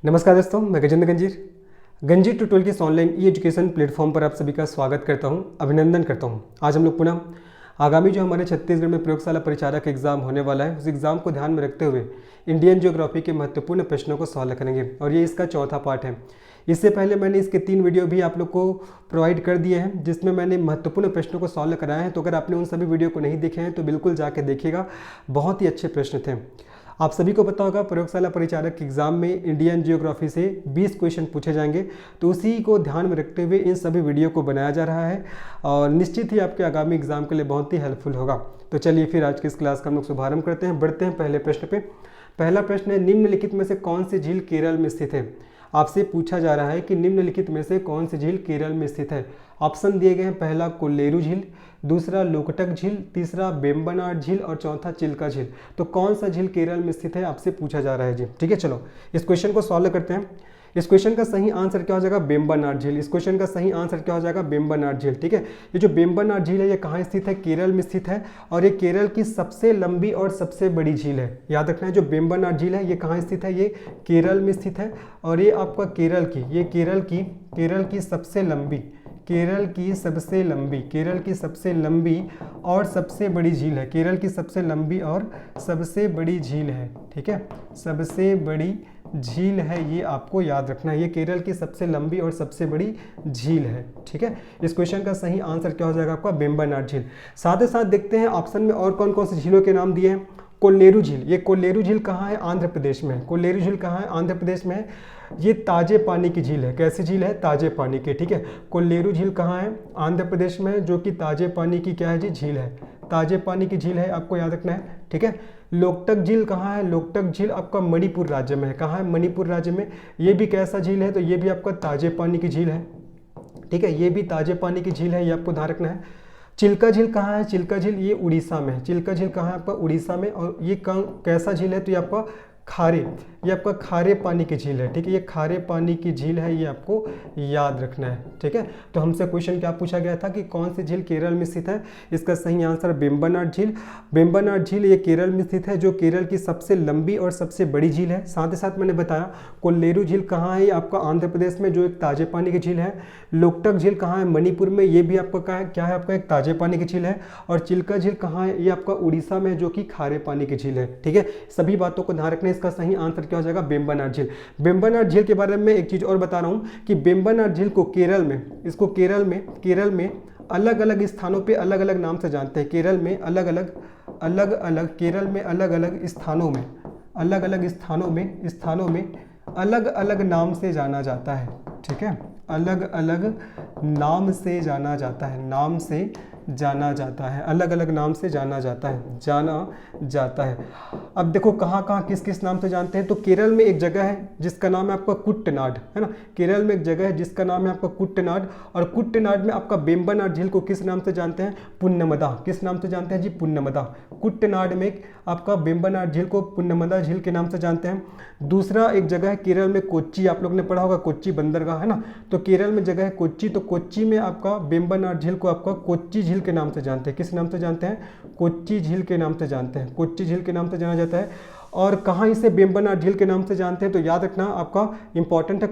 नमस्कार दोस्तों, मैं गजेंद्र गंजीर गंजीर ट्यूटोरियल के इस ऑनलाइन ई एजुकेशन प्लेटफॉर्म पर आप सभी का स्वागत करता हूं, अभिनंदन करता हूं। आज हम लोग पुनः आगामी जो हमारे छत्तीसगढ़ में प्रयोगशाला परिचारक एग्जाम होने वाला है, उस एग्जाम को ध्यान में रखते हुए इंडियन ज्योग्राफी के महत्वपूर्ण प्रश्नों को सॉल्व करेंगे और ये इसका चौथा पार्ट है। इससे पहले मैंने इसके 3 वीडियो भी आप लोग को प्रोवाइड कर दिए हैं, जिसमें मैंने महत्वपूर्ण प्रश्नों को सॉल्व कराया है। तो अगर आपने उन सभी वीडियो को नहीं देखे हैं तो बिल्कुल जाके देखिएगा, बहुत ही अच्छे प्रश्न थे। आप सभी को पता होगा प्रयोगशाला परिचारक के एग्जाम में इंडियन जियोग्राफी से 20 क्वेश्चन पूछे जाएंगे, तो उसी को ध्यान में रखते हुए इन सभी वीडियो को बनाया जा रहा है और निश्चित ही आपके आगामी एग्जाम के लिए बहुत ही हेल्पफुल होगा। तो चलिए फिर आज की इस क्लास का हम लोग शुभारंभ करते हैं, बढ़ते हैं पहले प्रश्न पे। पहला प्रश्न है, निम्नलिखित में से कौन सी झील केरल में स्थित है? आपसे पूछा जा रहा है कि निम्नलिखित में से कौन सी झील केरल में स्थित है। ऑप्शन दिए गए हैं, पहला कोल्लेरू झील, दूसरा लोकटक झील, तीसरा वेम्बनाड झील और चौथा चिल्का झील। तो कौन सा झील केरल में स्थित है आपसे पूछा जा रहा है जी। ठीक है, चलो इस क्वेश्चन को सॉल्व करते हैं। इस क्वेश्चन का सही आंसर क्या हो जाएगा? वेम्बनाड झील। इस क्वेश्चन का सही आंसर क्या हो जाएगा? वेम्बनाड झील। ठीक है, ये जो वेम्बनाड झील है ये कहाँ स्थित है? केरल में स्थित है और ये केरल की सबसे लंबी और सबसे बड़ी झील है। याद रखना है, जो वेम्बनाड झील है ये कहाँ स्थित है? ये केरल में स्थित है और ये आपका केरल की सबसे लंबी और सबसे बड़ी झील है। केरल की सबसे लंबी और सबसे बड़ी झील है। ठीक है, सबसे बड़ी झील है, ये आपको याद रखना है। ये केरल की सबसे लंबी और सबसे बड़ी झील है। ठीक है, इस क्वेश्चन का सही आंसर क्या हो जाएगा आपका? वेम्बनाड झील। साथ ही साथ देखते हैं ऑप्शन में और कौन कौन सी झीलों के नाम दिए हैं। कोल्लेरू झील, ये कोल्लेरू झील कहाँ है? आंध्र प्रदेश में है। कोल्लेरू झील कहाँ है? आंध्र प्रदेश में है। ये ताजे पानी की झील है। कैसी झील है? ताजे पानी की। ठीक है, कोल्लेरू झील कहाँ है? आंध्र प्रदेश में है, जो कि ताजे पानी की क्या है जी? झील है। ताजे पानी की झील है, आपको याद रखना है। ठीक है, लोकटक झील कहाँ है? लोकटक झील आपका मणिपुर राज्य में है। कहाँ है? मणिपुर राज्य में। ये भी कैसा झील है? तो ये भी आपका ताजे पानी की झील है। ठीक है, ये भी ताजे पानी की झील है, ये आपको ध्यान रखना है। चिल्का झील कहाँ है? चिल्का झील ये उड़ीसा में है। चिल्का झील कहाँ है? आपका उड़ीसा में। और ये कैसा झील है? तो ये आपका ये आपका खारे पानी की झील है। ठीक है, ये खारे पानी की झील है, ये आपको याद रखना है। ठीक है, तो हमसे क्वेश्चन क्या पूछा गया था कि कौन सी झील केरल में स्थित है? इसका सही आंसर वेम्बनाड झील। वेम्बनाड झील ये केरल में स्थित है, जो केरल की सबसे लंबी और सबसे बड़ी झील है। साथ ही साथ मैंने बताया कोल्लेरू झील कहाँ है? आपका आंध्र प्रदेश में, जो एक ताजे पानी की झील है। लोकटक झील कहाँ है? मणिपुर में। ये भी आपका क्या है? आपका एक ताजे पानी की झील है। और चिल्का झील कहाँ है? ये आपका उड़ीसा में, जो कि खारे पानी की झील है। ठीक है, सभी बातों को ध्यान रखना। इसका सही आंसर क्या हो जाएगा? वेम्बनाड झील। वेम्बनाड झील के बारे में एक चीज और बता रहा हूं कि वेम्बनाड झील को केरल में अलग अलग स्थानों पे अलग अलग नाम से जानते हैं। केरल में अलग अलग स्थानों में अलग अलग नाम से जाना जाता है। ठीक है, अलग अलग नाम से जाना जाता है, अलग अलग नाम से जाना जाता है। अब देखो कहाँ कहाँ किस किस नाम से जानते हैं। तो केरल में एक जगह है जिसका नाम है आपका कुट्टनाड, है ना। केरल में एक जगह है जिसका नाम है आपका कुट्टनाड, और कुट्टनाड में आपका वेम्बनाड झील को किस नाम से जानते हैं? पुन्नमदा। किस नाम से जानते हैं जी? पुन्नमदा। कुट्टनाड में आपका वेम्बनाड झील को पुन्नमदा झील के नाम से जानते हैं। दूसरा एक जगह है केरल में कोच्चि, आप लोग ने पढ़ा होगा कोच्चि बंदरगाह, है ना। तो केरल में जगह है कोच्चि, तो कोच्चि में आपका वेम्बनाड झील को आपका कोच्चि झील के नाम से जानते हैं। किस नाम से जानते हैं? कोच्चि झील के नाम से जानते हैं। कोच्चि झील के नाम से जाना जाता है। और कहाँ इसे वेम्बनाड झील के नाम से जानते हैं? तो याद रखना आपका इंपॉर्टेंट है,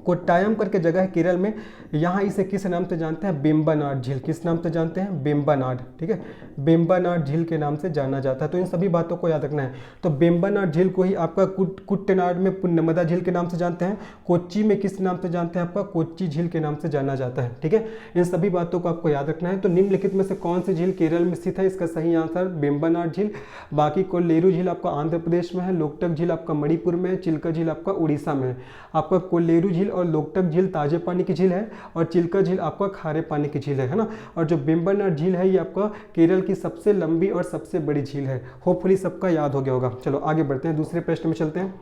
कोट्टायम करके जगह है केरल में। यहाँ इसे किस नाम से जानते हैं? वेम्बनाड झील। किस नाम से जानते हैं? वेम्बनाड। ठीक है, वेम्बनाड झील के नाम से जाना जाता है। तो इन सभी बातों को याद रखना है। तो वेम्बनाड झील को ही आपका कुट्टनाड में पुन्नमदा झील के नाम से जानते हैं। कोच्चि में किस नाम से जानते हैं? आपका कोच्चि झील के नाम से जाना जाता है। ठीक है, इन सभी बातों को आपको याद रखना है। तो निम्नलिखित में से कौन सी झील केरल में स्थित है? इसका सही आंसर वेम्बनाड झील। बाकी कोल्लेरू झील आपका आंध्र प्रदेश में है, लोकटक झील आपका मणिपुर में है, चिल्का झील आपका उड़ीसा में है। आपका कोल्लेरू झील और लोकटक झील ताजे पानी की झील है और चिल्का झील आपका खारे पानी की झील है ना। और जो वेम्बनाड झील है ये आपका केरल की सबसे लंबी और सबसे बड़ी झील है। होपफुली सबका याद हो गया होगा। चलो आगे बढ़ते हैं, दूसरे प्रश्न में चलते हैं।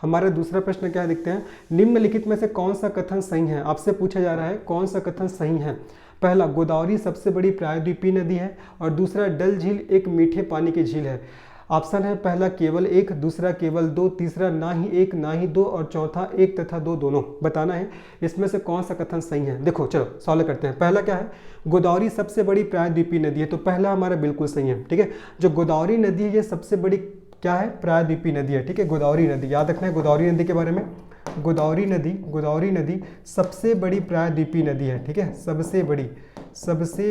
हमारा दूसरा प्रश्न क्या देखते हैं, निम्नलिखित में से कौन सा कथन सही है। आपसे पूछा जा रहा है कौन सा कथन सही है। पहला, गोदावरी सबसे बड़ी प्रायद्वीपीय नदी है, और दूसरा, डल झील एक मीठे पानी की झील है। ऑप्शन है पहला केवल एक, दूसरा केवल दो, तीसरा ना ही एक ना ही दो, और चौथा एक तथा दो दोनों। बताना है इसमें से कौन सा कथन सही है। देखो चलो सॉल्व करते हैं। पहला क्या है, गोदावरी सबसे बड़ी प्रायद्वीपीय नदी है, तो पहला हमारा बिल्कुल सही है। ठीक है, जो गोदावरी नदी है ये सबसे बड़ी क्या है, प्रायद्वीपीय नदी है, ठीक है, गोदावरी नदी, याद रखना है गोदावरी नदी के बारे में। गोदावरी नदी सबसे बड़ी प्रायद्वीपीय नदी है, ठीक है, सबसे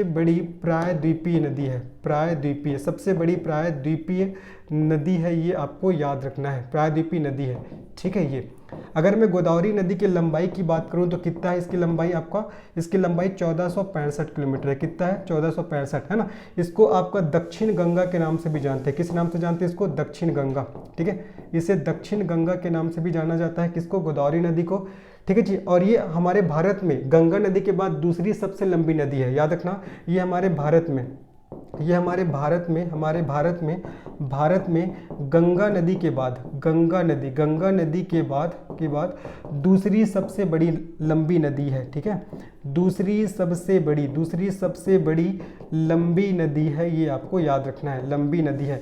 बड़ी प्रायद्वीपीय नदी है, प्रायद्वीपीय, सबसे बड़ी प्रायद्वीपीय नदी है, ये आपको याद रखना है, प्रायद्वीपीय नदी है, ठीक है। ये अगर मैं गोदावरी नदी की लंबाई की बात करूं तो कितना है इसकी लंबाई, आपका इसकी लंबाई 1465 किलोमीटर है, कितना है, 1465 है ना। इसको आपका दक्षिण गंगा के नाम से भी जानते हैं, किस नाम से जानते हैं इसको, दक्षिण गंगा, ठीक है, इसे दक्षिण गंगा के नाम से भी जाना जाता है, किसको, गोदावरी नदी को, ठीक है जी। और ये हमारे भारत में गंगा नदी के बाद दूसरी सबसे लंबी नदी है, याद रखना, ये हमारे भारत में गंगा नदी के बाद, गंगा नदी के बाद दूसरी सबसे बड़ी लंबी नदी है, ठीक है, दूसरी सबसे बड़ी लंबी नदी है, ये आपको याद रखना है, लंबी नदी है।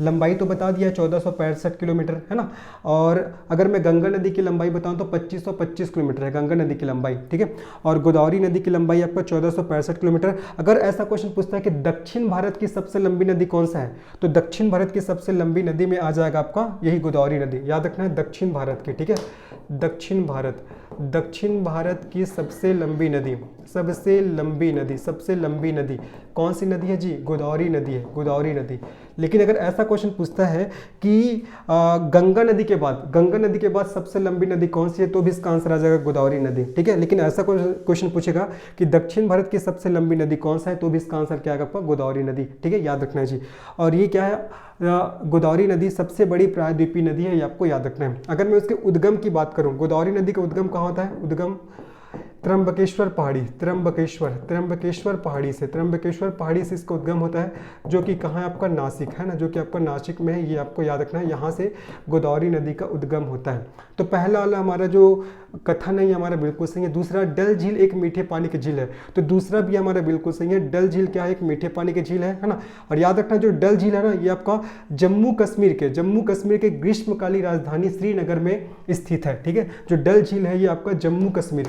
लंबाई तो बता दिया 1465 किलोमीटर है ना। और अगर मैं गंगा नदी की लंबाई बताऊं तो 2525 किलोमीटर है गंगा नदी की लंबाई, ठीक है। और गोदावरी नदी की लंबाई आपका 1465 किलोमीटर। अगर ऐसा क्वेश्चन पूछता है कि दक्षिण भारत की सबसे लंबी नदी कौन सा है, तो दक्षिण भारत की सबसे लंबी नदी में आ जाएगा आपका यही गोदावरी नदी, याद रखना है, दक्षिण भारत की, ठीक है, दक्षिण भारत की सबसे लंबी नदी कौन सी नदी है जी, गोदावरी नदी है, गोदावरी नदी। लेकिन अगर ऐसा क्वेश्चन पूछता है कि गंगा नदी के बाद सबसे लंबी नदी कौन सी है, तो भी इसका आंसर आ जाएगा गोदावरी नदी, ठीक है। लेकिन ऐसा क्वेश्चन पूछेगा कि दक्षिण भारत की सबसे लंबी नदी कौन सा है, तो भी इसका आंसर क्या आएगा आपका, गोदावरी नदी, ठीक है, याद रखना है जी। और ये क्या है, गोदावरी नदी सबसे बड़ी प्रायद्वीपीय नदी है, ये आपको याद रखना है। अगर मैं उसके उद्गम की बात करूं, गोदावरी नदी का उद्गम कहाँ होता है, उद्गम त्र्यंबकेश्वर पहाड़ी से इसका उद्गम होता है, जो कि कहाँ है आपका, नासिक है ना, जो कि आपका नासिक में है, ये आपको याद रखना है, यहाँ से गोदावरी नदी का उद्गम होता है। तो पहला वाला हमारा जो कथन है ये हमारा बिल्कुल सही है। दूसरा, डल झील एक मीठे पानी की झील है, तो दूसरा भी हमारा बिल्कुल सही है, डल झील क्या है, एक मीठे पानी की झील है ना। और याद रखना जो डल झील है ना, ये आपका जम्मू कश्मीर के ग्रीष्मकालीन राजधानी श्रीनगर में स्थित है, ठीक है। जो डल झील है ये आपका जम्मू कश्मीर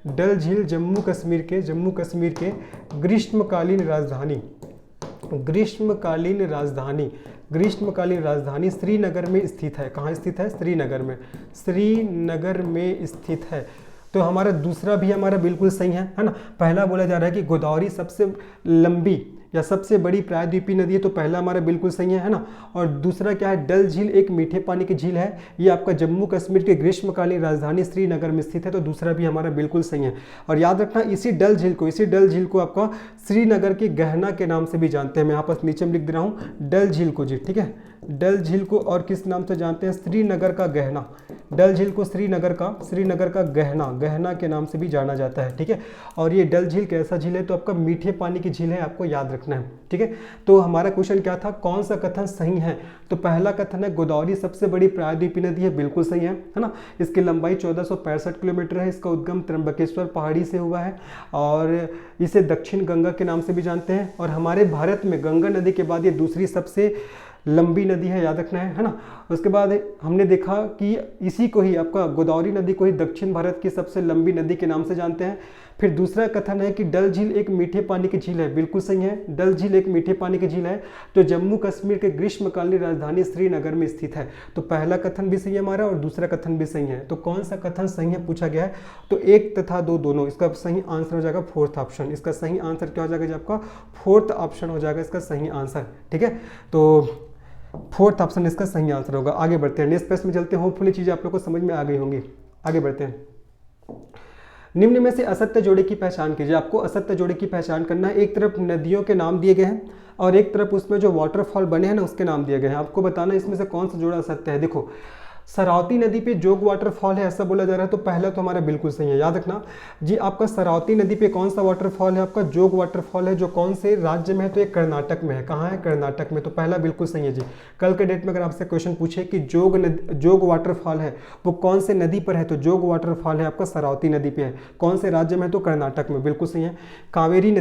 डल झील जम्मू कश्मीर के ग्रीष्मकालीन राजधानी श्रीनगर में स्थित है। कहाँ स्थित है, श्रीनगर में स्थित है। तो हमारा दूसरा भी हमारा बिल्कुल सही है ना। पहला बोला जा रहा है कि गोदावरी सबसे लंबी या सबसे बड़ी प्रायद्वीपीय नदी है, तो पहला हमारा बिल्कुल सही है ना। और दूसरा क्या है, डल झील एक मीठे पानी की झील है, ये आपका जम्मू कश्मीर के ग्रीष्मकालीन राजधानी श्रीनगर में स्थित है, तो दूसरा भी हमारा बिल्कुल सही है। और याद रखना इसी डल झील को आपका श्रीनगर के गहना के नाम से भी जानते हैं। मैं यहाँ पर नीचे में लिख दे रहा हूँ डल झील को जी, ठीक है। डल झील को और किस नाम से जानते हैं, श्रीनगर का गहना। डल झील को श्रीनगर का गहना के नाम से भी जाना जाता है, ठीक है। और ये डल झील कैसा झील है, तो आपका मीठे पानी की झील है, आपको याद रखना है, ठीक है। तो हमारा क्वेश्चन क्या था, कौन सा कथन सही है, तो पहला कथन है गोदावरी सबसे बड़ी प्रायद्वीपीय नदी है, बिल्कुल सही है ना। इसकी लंबाई 1465 किलोमीटर है, इसका उद्गम त्र्यंबकेश्वर पहाड़ी से हुआ है और इसे दक्षिण गंगा के नाम से भी जानते हैं। और हमारे भारत में गंगा नदी के बाद ये दूसरी सबसे लंबी नदी है, याद रखना है ना। उसके बाद हमने देखा कि इसी को ही आपका गोदावरी नदी को ही दक्षिण भारत की सबसे लंबी नदी के नाम से जानते हैं। फिर दूसरा कथन है कि डल झील एक मीठे पानी की झील है, बिल्कुल सही है, डल झील एक मीठे पानी की झील है जो जम्मू कश्मीर के ग्रीष्मकालीन राजधानी श्रीनगर में स्थित है। तो पहला कथन भी सही है हमारा और दूसरा कथन भी सही है। तो कौन सा कथन सही है पूछा गया है, तो 1 तथा 2 दोनों, इसका सही आंसर हो जाएगा फोर्थ ऑप्शन। इसका सही आंसर क्या हो जाएगा, आपका फोर्थ ऑप्शन हो जाएगा इसका सही आंसर, ठीक है। तो फोर्थ ऑप्शन इसका सही आंसर होगा। आगे बढ़ते हैं, नेक्स्ट प्रश्न में चलते हैं। होपफुली चीजें आप लोग को समझ में आ गई होंगी। आगे बढ़ते हैं। निम्न में से असत्य जोड़े की पहचान कीजिए। आपको असत्य जोड़े की पहचान करना है। एक तरफ नदियों के नाम दिए गए हैं और एक तरफ उसमें जो वाटरफॉल बने हैं ना उसके नाम दिए गए हैं। आपको बताना इसमें से कौन सा जोड़ा असत्य है। देखो, सरावती नदी पे जोग वाटरफॉल है ऐसा बोला जा रहा है, तो पहला तो हमारा बिल्कुल सही है, याद रखना जी। आपका सरावती नदी पे कौन सा वाटरफॉल है, आपका जोग वाटरफॉल है, जो कौन से राज्य में है, तो ये कर्नाटक में है। कहाँ है, कर्नाटक में, तो पहला बिल्कुल सही है जी। कल के डेट में अगर आपसे क्वेश्चन पूछे कि जोग वाटरफॉल है वो कौन से नदी पर है, तो जोग वाटरफॉल है आपका सरावती नदी पे है। कौन से राज्य में है, तो कर्नाटक में, बिल्कुल सही है। कावेरी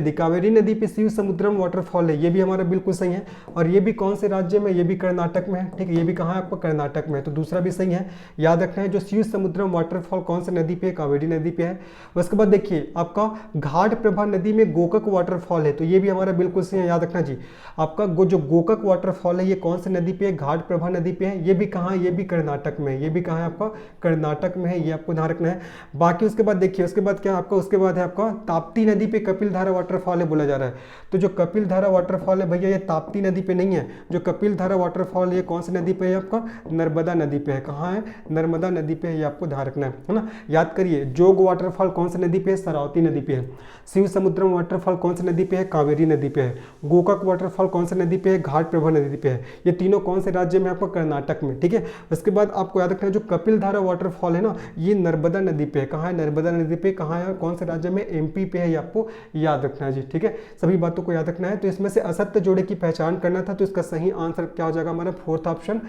नदी पे शिव समुद्रम वाटरफॉल है, ये भी हमारा बिल्कुल सही है। और ये भी कौन से राज्य में, ये भी कर्नाटक में है, ठीक है, ये भी कहाँ है आपका कर्नाटक में है, तो दूसरा भी भी सही है, याद रखना है। जो शिव समुद्रम वाटरफॉल कौन सी नदी पे है, कावेरी नदी पे है। उसके बाद देखिए आपका घाट प्रभा नदी में गोकक वाटरफॉल है, तो ये भी हमारा बिल्कुल सही है, याद रखना जी। आपका जो गोकक वाटरफॉल है ये कौन सी नदी पे है, घाट प्रभा नदी पे है। ये भी कहाँ है, ये भी कर्नाटक में है, ये भी कहाँ है आपका कर्नाटक में है, ये आपको ध्यान रखना है। बाकी उसके बाद देखिए, उसके बाद क्या आपका, उसके बाद है आपका ताप्ती नदी पे कपिल धारा वाटरफॉल है बोला जा रहा है। तो जो कपिल धारा वाटरफॉल है भैया ये ताप्ती नदी पे नहीं है, जो कपिल धारा वाटरफॉल ये कौन सी नदी पे है आपका, नर्मदा नदी पे है। कहाँ है, नर्मदा नदी पे है, ये आपको ध्यान रखना है ना। याद करिए, जोग वाटरफॉल कौन सी नदी पे है, शरावती नदी पे है। शिव समुद्रम वाटरफॉल कौन सी नदी पे है, कावेरी नदी पे है। गोकक वाटरफॉल कौन सी नदी पे है, घाट प्रभा नदी पे है। ये तीनों कौन से राज्य में, आपको कर्नाटक में, ठीक है। उसके बाद आपको याद रखना है जो कपिल धारा वाटरफॉल है ना, ये नर्मदा नदी पे है। कहाँ है, नर्मदा नदी पे, कहाँ है, कौन से राज्य में, एमपी पे है, ये आपको याद रखना है जी, ठीक है। सभी बातों को याद रखना है। तो इसमें से असत्य जोड़े की पहचान करना था, तो इसका सही आंसर क्या हो जाएगा हमारा, फोर्थ ऑप्शन।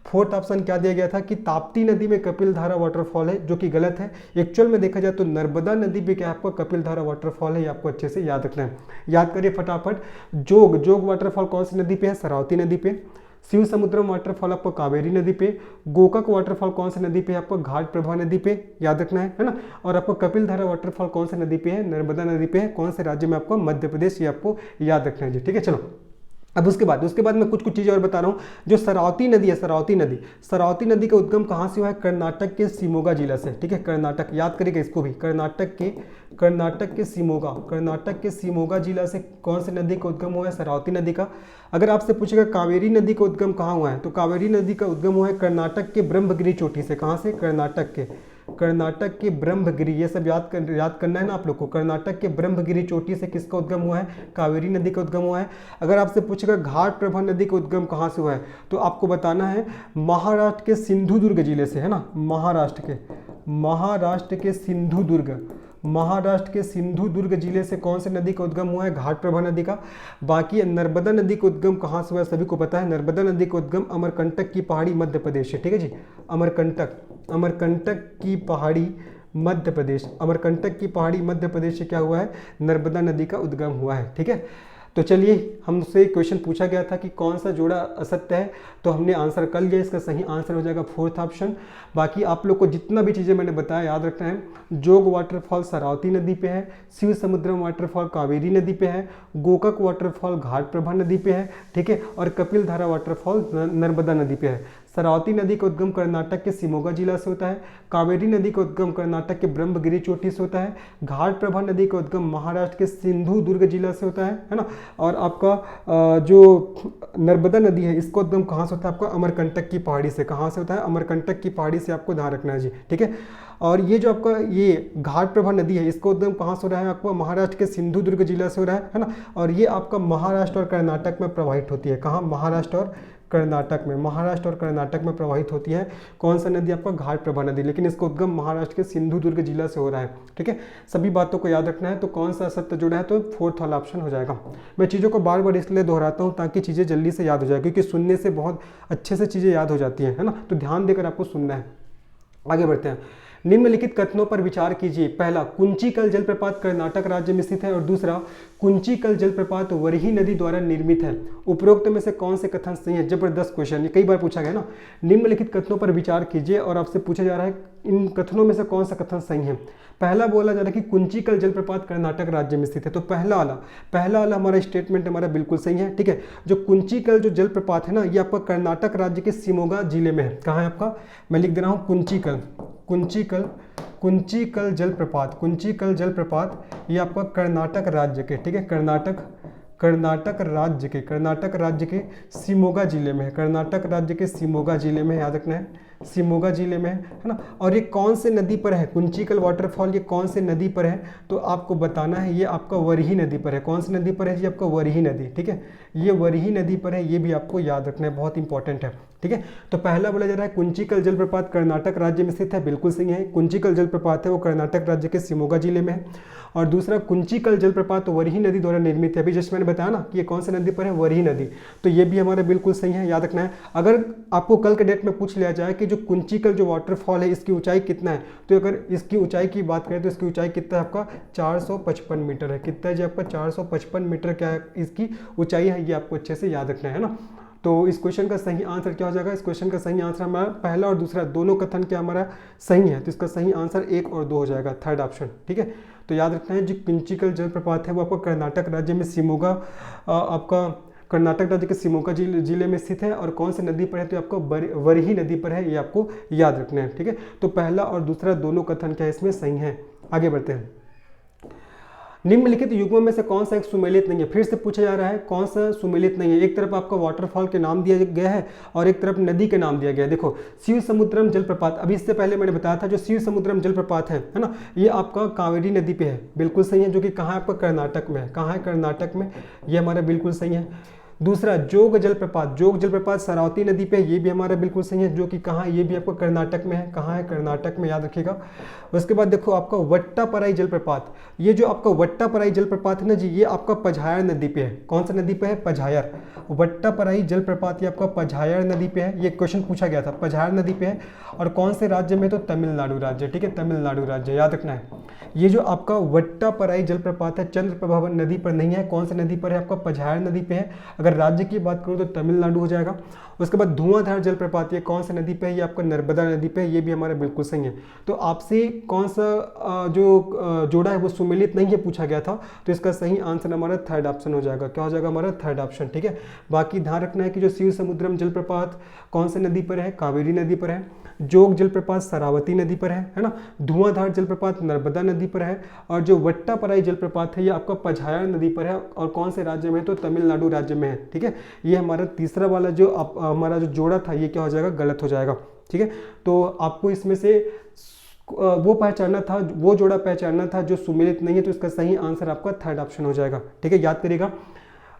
फोर्थ ऑप्शन क्या दिया गया था कि ताप्ती नदी में कपिल धारा वाटरफॉल है, जो कि गलत है। एक्चुअल में देखा जाए तो नर्मदा नदी पे क्या आपको कपिल धारा वाटरफॉल है, ये आपको अच्छे से याद रखना है। याद करिए फटाफट, जोग वाटरफॉल कौन सी नदी पे है, शरावती नदी पे। शिव समुद्रम वाटरफॉल आपको कावेरी नदी पे। गोकक वाटरफॉल कौन सी नदी पे है, आपको घाट प्रभा नदी पे, याद रखना है ना। और आपको कपिल धारा वाटरफॉल कौन सी नदी पे है, नर्मदा नदी पे है। कौन से राज्य में, आपको मध्य प्रदेश, ये आपको याद रखना है जी, ठीक है। चलो अब उसके बाद मैं कुछ चीज़ें और बता रहा हूँ। जो शरावती नदी है, शरावती नदी का उद्गम कहाँ से हुआ है, कर्नाटक के शिमोगा जिला से, ठीक है। कर्नाटक, याद करिएगा इसको भी, कर्नाटक के शिमोगा जिला से कौन सी नदी का उद्गम हुआ है, शरावती नदी का। अगर आपसे पूछेगा कावेरी नदी का उद्गम कहाँ हुआ है, तो कावेरी नदी का उद्गम हुआ है कर्नाटक के ब्रह्मगिरी चोटी से। कहाँ से, कर्नाटक के ब्रह्मगिरी, ये सब याद करना है ना आप लोग को। कर्नाटक के ब्रह्मगिरी चोटी से किसका उद्गम हुआ है, कावेरी नदी का उद्गम हुआ है। अगर आपसे पूछेगा घाट प्रभा नदी का उद्गम कहाँ से हुआ है, तो आपको बताना है महाराष्ट्र के सिंधुदुर्ग जिले से, है ना। महाराष्ट्र के सिंधुदुर्ग जिले से कौन से नदी का उद्गम हुआ है, घाट प्रभा नदी का। बाकी नर्मदा नदी का उद्गम कहाँ से हुआ है, सभी को पता है। नर्मदा नदी का उद्गम अमरकंटक की पहाड़ी मध्य प्रदेश है, ठीक है जी। अमरकंटक की पहाड़ी मध्य प्रदेश से क्या हुआ है, नर्मदा नदी का उद्गम हुआ है, ठीक है। तो चलिए, हमसे क्वेश्चन पूछा गया था कि कौन सा जोड़ा असत्य है, तो हमने आंसर कर लिया। इसका सही आंसर हो जाएगा फोर्थ ऑप्शन। बाकी आप लोग को जितना भी चीज़ें मैंने बताया याद रखना है। जोग वाटरफॉल शरावती नदी पे है, शिव समुद्रम वाटरफॉल कावेरी नदी पे है, गोकक वाटरफॉल घाट प्रभा नदी पे है, ठीक है। और कपिल धारा वाटरफॉल नर्मदा नदी पे है। शरावती नदी का उद्गम कर्नाटक के शिमोगा जिला से होता है। कावेरी नदी का उद्गम कर्नाटक के ब्रह्मगिरी चोटी से होता है। घाट प्रभा नदी का उद्गम महाराष्ट्र के सिंधुदुर्ग जिला से होता है ना। और आपका जो नर्मदा नदी है, इसका उद्गम कहाँ से होता है, आपका अमरकंटक की पहाड़ी से। कहाँ से होता है, अमरकंटक की पहाड़ी से, आपको ध्यान रखना है जी, ठीक है। और ये जो आपका ये घाट प्रभा नदी है, इसका उद्गम कहाँ से हो रहा है, आपको महाराष्ट्र के सिंधुदुर्ग जिला से हो रहा है ना। और ये आपका महाराष्ट्र और कर्नाटक में प्रवाहित होती है। कहाँ, महाराष्ट्र और कर्नाटक में प्रवाहित होती है। कौन सा नदी, आपका घाट प्रभा नदी, लेकिन इसका उद्गम महाराष्ट्र के सिंधुदुर्ग जिला से हो रहा है, ठीक है। सभी बातों को याद रखना है। तो कौन सा सत्य जुड़ा है, तो फोर्थ वाला ऑप्शन हो जाएगा। मैं चीज़ों को बार बार इसलिए दोहराता हूँ ताकि चीज़ें जल्दी से याद हो जाए, क्योंकि सुनने से बहुत अच्छे से चीज़ें याद हो जाती हैं, है ना। तो ध्यान देकर आपको सुनना है। आगे बढ़ते हैं। निम्नलिखित कथनों पर विचार कीजिए। पहला, कुंचिकल जलप्रपात कर्नाटक राज्य में स्थित है। और दूसरा, कुंचिकल जलप्रपात वरही नदी द्वारा निर्मित है। उपरोक्त में से कौन से कथन सही है। जबरदस्त क्वेश्चन, ये कई बार पूछा गया ना। निम्नलिखित कथनों पर विचार कीजिए, और आपसे पूछा जा रहा है इन कथनों में से कौन सा कथन सही है। पहला बोला जा रहा है कि कुंचिकल जलप्रपात कर्नाटक राज्य में स्थित है, तो पहला वाला हमारा स्टेटमेंट हमारा बिल्कुल सही है, ठीक है। जो कुंचिकल जो जलप्रपात है ना, ये आपका कर्नाटक राज्य के शिमोगा जिले में है। कहाँ है आपका, मैं लिख दे रहा हूँ, कुंचिकल जलप्रपात ये आपका कर्नाटक राज्य के, ठीक है, कर्नाटक राज्य के शिमोगा जिले में है। कर्नाटक राज्य के शिमोगा जिले में, याद रखना है, शिमोगा जिले में है ना। और ये कौन से नदी पर है, कुंचिकल वाटरफॉल ये कौन से नदी पर है, तो आपको बताना है। ये आपका वरही नदी पर है। कौन सी नदी पर है जी, आपका वरही नदी, ठीक है। ये वरही नदी पर है, ये भी आपको याद रखना है, बहुत इंपॉर्टेंट है, ठीक है। तो पहला बोला जा रहा है कुंचिकल जलप्रपात कर्नाटक राज्य में स्थित है, बिल्कुल सही है। कुंचिकल जलप्रपात है वो कर्नाटक राज्य के शिमोगा जिले में है। और दूसरा, कुंचिकल जलप्रपात वरही नदी द्वारा निर्मित है। अभी जस्ट मैंने बताया ना कि ये कौन सी नदी पर है, वरही नदी, तो ये भी हमारा बिल्कुल सही है, याद रखना है। अगर आपको कल के डेट में पूछ लिया जाए कि जो कुंचिकल जो वाटरफॉल है इसकी ऊंचाई कितना है, तो अगर इसकी ऊंचाई की बात करें तो इसकी ऊंचाई कितना है, आपका 455 मीटर है। कितना है जी, आपका 455 मीटर क्या है इसकी ऊंचाई है, ये आपको अच्छे से याद रखना है ना। तो इस क्वेश्चन का सही आंसर क्या हो जाएगा? इस क्वेश्चन का सही आंसर हमारा पहला और दूसरा दोनों कथन क्या हमारा सही है, तो इसका सही आंसर 1 और 2 हो जाएगा, थर्ड ऑप्शन। ठीक है, तो याद रखना है जो किंचिकल जलप्रपात है वो आपका कर्नाटक राज्य में शिमोगा, आपका कर्नाटक राज्य के शिमोगा जिले में स्थित है, और कौन सी नदी पर है? तो आपको वरही नदी पर है, ये आपको याद रखना है। ठीक है, तो पहला और दूसरा दोनों कथन क्या है इसमें सही है। आगे बढ़ते हैं। निम्नलिखित युग्मों में से कौन सा एक सुमेलित नहीं है? फिर से पूछा जा रहा है कौन सा सुमेलित नहीं है। एक तरफ आपका वाटरफॉल के नाम दिया गया है और एक तरफ नदी के नाम दिया गया है। देखो शिव समुद्रम जलप्रपात, अभी इससे पहले मैंने बताया था जो शिव समुद्रम जलप्रपात है ना, ये आपका कावेरी नदी पे है, बिल्कुल सही है, जो कि कहाँ है? आपका कर्नाटक में है। कहाँ है? कर्नाटक में, ये हमारा बिल्कुल सही है। दूसरा जोग जलप्रपात शरावती नदी पे, ये भी हमारा बिल्कुल सही है, जो कि कहाँ? ये भी आपको कर्नाटक में है। कहाँ है? कर्नाटक में, याद रखिएगा। उसके बाद देखो आपका वट्टापराई जलप्रपात, ये जो आपका वट्टापराई जलप्रपात है ना जी, ये आपका पझायर नदी पे है। कौन सा नदी पे है? पझायर। वट्टापराई जलप्रपात ये आपका पझायर नदी पे है, ये क्वेश्चन पूछा गया था, पझायर नदी पे है। और कौन से राज्य में? तो तमिलनाडु राज्य। ठीक है, तमिलनाडु राज्य, याद रखना है। ये जो आपका वट्टापराई जलप्रपात है चंद्रप्रभा नदी पर नहीं है, कौन सी नदी पर है? आपका पझायर नदी पे है। अगर राज्य की बात करूँ तो तमिलनाडु हो जाएगा। उसके बाद धुआंधार जलप्रपात, ये कौन सी नदी पे है? ये आपका नर्मदा नदी पे है, ये भी हमारा बिल्कुल सही है। तो आपसे कौन सा जो जोड़ा है वो सुमेलित नहीं है पूछा गया था, तो इसका सही आंसर हमारा थर्ड ऑप्शन हो जाएगा। क्या हो जाएगा हमारा? Third option. ठीक है, बाकी ध्यान रखना है कि जो शिव समुद्रम जलप्रपात कौन सी नदी पर है? कावेरी नदी पर है। जोग जलप्रपात शरावती नदी पर है ना। धुआंधार जलप्रपात नर्मदा नदी पर है, और जो वट्टापराई जलप्रपात है ये आपका पझायर नदी पर है, और कौन से राज्य में है? तो तमिलनाडु राज्य में है। ठीक है, ये हमारा तीसरा वाला जो हमारा जो जोड़ा था ये क्या हो जाएगा? गलत हो जाएगा। ठीक है, तो आपको इसमें से वो पहचानना था, वो जोड़ा पहचानना था जो सुमेलित नहीं है, तो इसका सही आंसर आपका थर्ड ऑप्शन हो जाएगा। ठीक है, याद करिएगा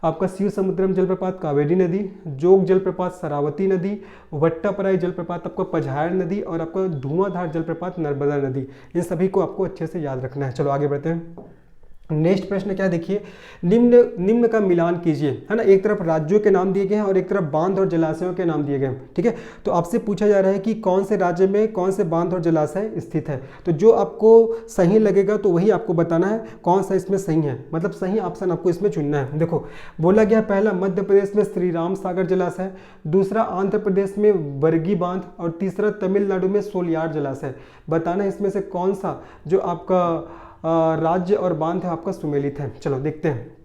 आपका शिव समुद्रम जलप्रपात कावेरी नदी, जोग जलप्रपात शरावती नदी, वट्टापराई जलप्रपात आपका पझायर नदी, और आपका धुआंधार जलप्रपात नर्मदा नदी। इन सभी को आपको अच्छे से याद रखना है। चलो आगे बढ़ते हैं। नेक्स्ट प्रश्न क्या देखिए, निम्न का मिलान कीजिए, है ना। एक तरफ राज्यों के नाम दिए गए हैं और एक तरफ बांध और जलाशयों के नाम दिए गए हैं। ठीक है, तो आपसे पूछा जा रहा है कि कौन से राज्य में कौन से बांध और जलाशय स्थित है। तो जो आपको सही लगेगा तो वही आपको बताना है कौन सा इसमें सही है, मतलब सही ऑप्शन आपको इसमें चुनना है। देखो बोला गया पहला मध्य प्रदेश में श्री राम सागर जलाशय, दूसरा आंध्र प्रदेश में बरगी बांध, और तीसरा तमिलनाडु में सोलियार जलाशय। बताना है इसमें से कौन सा जो आपका राज्य और बांध है आपका सुमेलित है। चलो देखते हैं।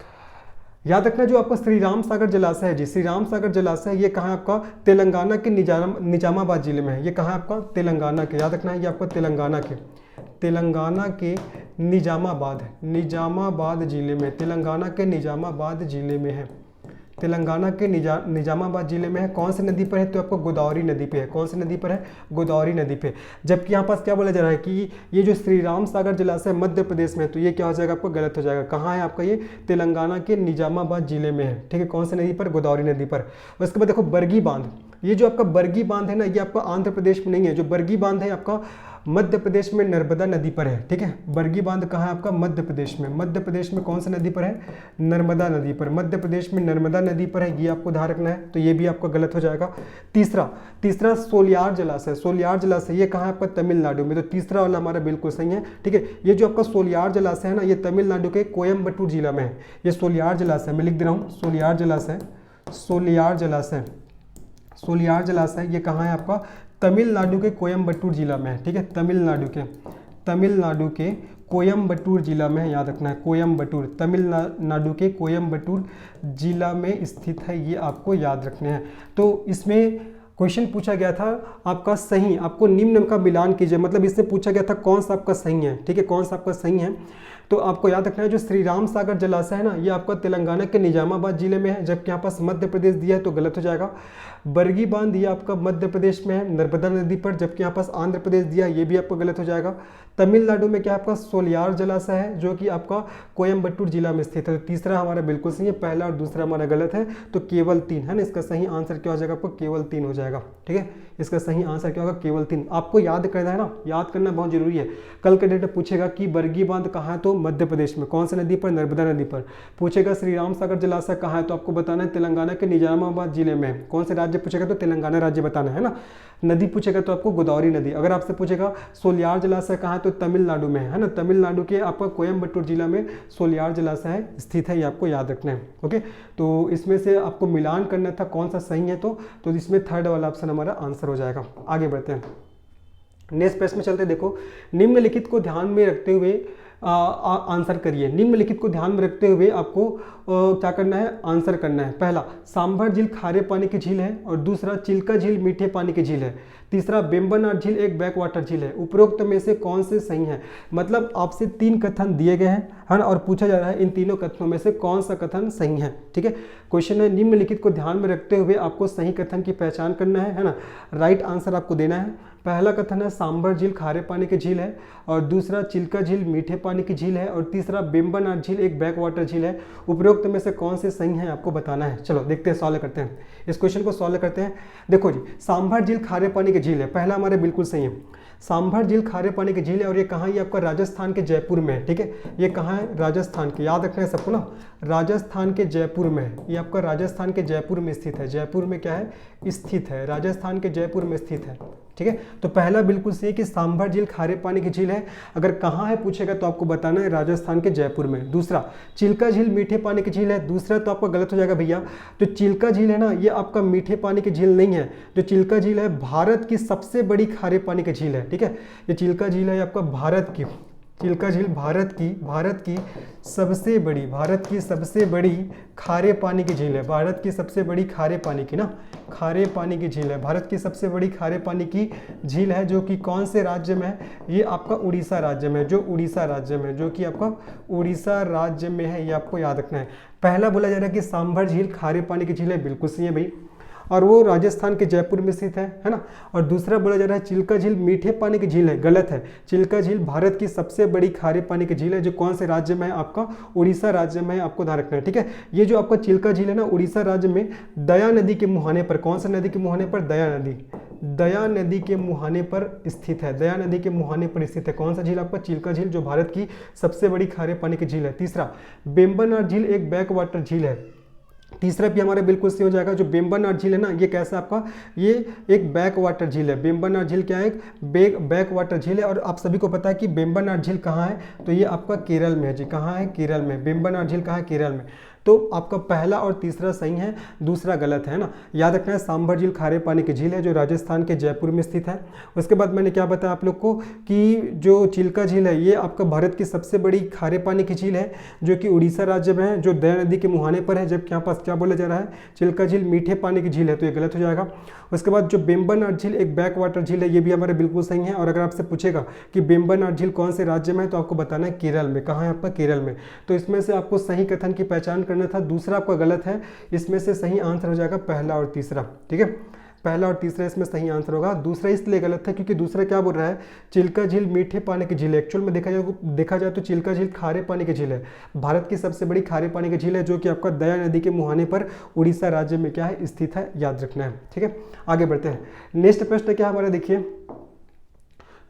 याद रखना जो आपका श्री राम सागर जलाशय है जी, श्री राम सागर जलाशय ये कहाँ है? आपका तेलंगाना के निजामाबाद जिले में है। ये कहाँ है? आपका तेलंगाना के, याद रखना है ये आपका तेलंगाना के निजामाबाद जिले में, तेलंगाना के निजामाबाद जिले में है। तेलंगाना के निजामाबाद जिले में है। कौन सी नदी पर है? तो आपको गोदावरी नदी पे है। कौन सी नदी पर है? गोदावरी नदी पे। जबकि यहाँ पास क्या बोला जा रहा है कि ये जो श्री राम सागर जलाशय मध्य प्रदेश में है, तो ये क्या हो जाएगा? आपको गलत हो जाएगा। कहाँ है आपका? ये तेलंगाना के निजामाबाद जिले में है। ठीक है, कौन सी नदी पर? गोदावरी नदी पर। उसके बाद देखो बरगी बांध, ये जो आपका बरगी बांध है ना, ये आपका आंध्र प्रदेश में नहीं है। जो बरगी बांध है आपका मध्य प्रदेश में नर्मदा नदी पर है। ठीक है, बरगी बांध कहाँ है? आपका मध्य प्रदेश में। मध्य प्रदेश में कौन सी नदी पर है? नर्मदा नदी पर। मध्य प्रदेश में नर्मदा नदी पर है, ये आपको ध्यान रखना है, तो ये भी आपका गलत हो जाएगा। तीसरा सोलियार जलाशय, सोलियार जलाशय ये कहाँ है? आपका तमिलनाडु में, तो तीसरा वाला हमारा बिल्कुल सही है। ठीक है, ये जो आपका सोलियार जलाशय है ना, ये तमिलनाडु के कोयम्बटूर जिला में है। ये सोलियार जलाशय मैं लिख दे रहा हूँ, सोलियार जलाशय ये कहाँ है? आपका तमिलनाडु के कोयम्बटूर जिला में है। ठीक है, तमिलनाडु के कोयम्बटूर जिला में है, याद रखना है कोयम्बटूर, तमिलनाडु के कोयम्बटूर जिला में स्थित है, ये आपको याद रखने हैं। तो इसमें क्वेश्चन पूछा गया था आपका सही, आपको निम्न का मिलान कीजिए, मतलब इससे पूछा गया था कौन सा आपका सही है। ठीक है, कौन सा आपका सही है, तो आपको याद रखना है जो श्री राम सागर जलाशय है ना, ये आपका तेलंगाना के निजामाबाद जिले में है, जबकि यहाँ पास मध्य प्रदेश दिया है तो गलत हो जाएगा। बरगी बांध ये आपका मध्य प्रदेश में है नर्मदा नदी पर, जबकि यहाँ पास आंध्र प्रदेश दिया है, ये भी आपका गलत हो जाएगा। तमिलनाडु में क्या आपका सोलियार जलाशय है जो कि आपका कोयम्बटूर जिला में स्थित है। तो तीसरा हमारा बिल्कुल सही है, पहला और दूसरा हमारा गलत है, तो केवल 3 है ना, इसका सही आंसर क्या हो जाएगा? आपको केवल 3 हो जाएगा। ठीक है, इसका सही आंसर क्या होगा, केवल 3। आपको याद करना है ना, याद करना बहुत जरूरी है। कल के डेट में पूछेगा कि बरगी बांध कहाँ है, तो मध्य प्रदेश में। कौन सी नदी पर, नर्मदा नदी पर। पूछेगा श्री राम सागर जलाशय कहाँ है, तो आपको बताना है तेलंगाना के निजामाबाद जिले में। कौन से राज्य पूछेगा, तो तेलंगाना राज्य बताना है ना। नदी पूछेगा तो आपको गोदावरी नदी। अगर आपसे पूछेगा सोलियार जलाशय कहाँ है, तो तमिलनाडु में है ना। तमिलनाडु के आपका कोयम्बटूर जिला में सोलियार जलाशय स्थित है, ये आपको याद रखना है। ओके, तो इसमें से आपको मिलान करना था कौन सा सही है, तो इसमें थर्ड वाला ऑप्शन हमारा आंसर हो जाएगा। आगे बढ़ते हैं, नेक्स्ट प्रश्न में चलते। देखो, निम्नलिखित को ध्यान में रखते हुए आंसर करिए। निम्नलिखित को ध्यान में रखते हुए आपको क्या करना है, आंसर करना है। पहला, सांभर झील खारे पानी की झील है, और दूसरा चिल्का झील मीठे पानी की झील है, तीसरा बेम्बनाड झील एक बैक वाटर झील है। उपरोक्त में से कौन से सही है। मतलब आपसे 3 कथन दिए गए हैं, है ना, और पूछा जा रहा है इन तीनों कथनों में से कौन सा कथन सही है। ठीक है, क्वेश्चन है निम्नलिखित को ध्यान में रखते हुए आपको सही कथन की पहचान करना है ना। राइट आंसर आपको देना है। पहला कथन है सांभर झील खारे पानी की झील है, और दूसरा चिल्का झील मीठे पानी की झील है, और तीसरा बेम्बनाड झील एक बैक वाटर झील है। उपरोक्त में से कौन से सही है आपको बताना है। चलो देखते हैं, सॉल्व करते हैं इस क्वेश्चन को, सॉल्व करते हैं। देखो जी, सांभर झील खारे पानी की झील है, पहला हमारे बिल्कुल सही है। सांभर झील खारे पानी की झील है, और ये कहाँ है, ये आपका राजस्थान के जयपुर में है। ठीक है, ये कहाँ है, राजस्थान के, याद रखना है सबको ना, राजस्थान के जयपुर में है। ये आपका राजस्थान के जयपुर में स्थित है। जयपुर में क्या है, स्थित है, राजस्थान के जयपुर में स्थित है। ठीक है, तो पहला बिल्कुल सही कि सांभर झील खारे पानी की झील है। अगर कहाँ है पूछेगा तो आपको बताना है राजस्थान के जयपुर में। दूसरा, चिल्का झील मीठे पानी की झील है, दूसरा तो आपका गलत हो जाएगा भैया। जो चिल्का झील है ना, ये आपका मीठे पानी की झील नहीं है। जो चिल्का झील है भारत की सबसे बड़ी खारे पानी की झील है। ठीक है, ये चिल्का झील है आपका भारत की, चिल्का झील भारत की सबसे बड़ी खारे पानी की झील है। भारत की सबसे बड़ी खारे पानी की ना, खारे पानी की झील है, भारत की सबसे बड़ी खारे पानी की झील है, जो कि कौन से राज्य में है, ये आपका उड़ीसा राज्य में, जो कि आपका उड़ीसा राज्य में है, ये आपको याद रखना है। पहला बोला जा रहा है कि सांभर झील खारे पानी की झील है, बिल्कुल सही है भाई, और वो राजस्थान के जयपुर में स्थित है ना। और दूसरा बोला जा रहा है चिल्का झील मीठे पानी की झील है, गलत है। चिल्का झील भारत की सबसे बड़ी खारे पानी की झील है, जो कौन से राज्य में है, आपका उड़ीसा राज्य में है, आपको ध्यान रखना है। ठीक है, ये जो आपका चिल्का झील है ना, उड़ीसा राज्य में दया नदी के मुहाने पर, कौन सा नदी के मुहाने पर, दया नदी के मुहाने पर स्थित है। दया नदी के मुहाने पर स्थित है। कौन सा झील, आपका चिल्का झील, जो भारत की सबसे बड़ी खारे पानी की झील है। तीसरा, बेम्बनाड झील एक बैक वाटर झील है। तीसरा भी हमारे बिल्कुल सही हो जाएगा। जो बेम्बनाड झील है ना, ये कैसा आपका, ये एक बैक वाटर झील है। बेम्बनाड झील क्या है, एक बैक वाटर झील है। और आप सभी को पता है कि बेम्बनाड झील कहाँ है, तो ये आपका केरल में है जी। कहाँ है, केरल में। बेम्बनाड झील कहाँ है, केरल में। तो आपका पहला और तीसरा सही है, दूसरा गलत है ना। याद रखना है सांभर झील खारे पानी की झील है, जो राजस्थान के जयपुर में स्थित है। उसके बाद मैंने क्या बताया आप लोग को कि जो चिल्का झील है, ये आपका भारत की सबसे बड़ी खारे पानी की झील है, जो कि उड़ीसा राज्य में है, जो दया नदी के मुहाने पर है। जबकि यहाँ पास क्या बोला जा रहा है, चिल्का झील मीठे पानी की झील है, तो ये गलत हो जाएगा। उसके बाद जो बेम्बनाड झील एक बैक वाटर झील है, ये भी हमारे बिल्कुल सही है। और अगर आपसे पूछेगा कि बेम्बनाड झील कौन से राज्य में है, तो आपको बताना है केरल में। कहाँ है आपका, केरल में। तो इसमें से आपको सही कथन की पहचान करना था, दूसरा आपका गलत है। इसमें से सही आंसर हो जाएगा पहला और तीसरा। ठीक है, पहला और तीसरा इसमें सही आंसर होगा। दूसरा इसलिए गलत है क्योंकि दूसरा क्या बोल रहा है, चिल्का झील मीठे पानी की झील है। एक्चुअल में देखा जाए तो चिल्का झील खारे पानी की झील है, भारत की सबसे बड़ी खारे पानी की झील है, जो कि आपका दया नदी के मुहाने पर उड़ीसा राज्य में क्या है, स्थित है, याद रखना है। ठीक है, आगे बढ़ते हैं। नेक्स्ट प्रश्न क्या हमारा, देखिए,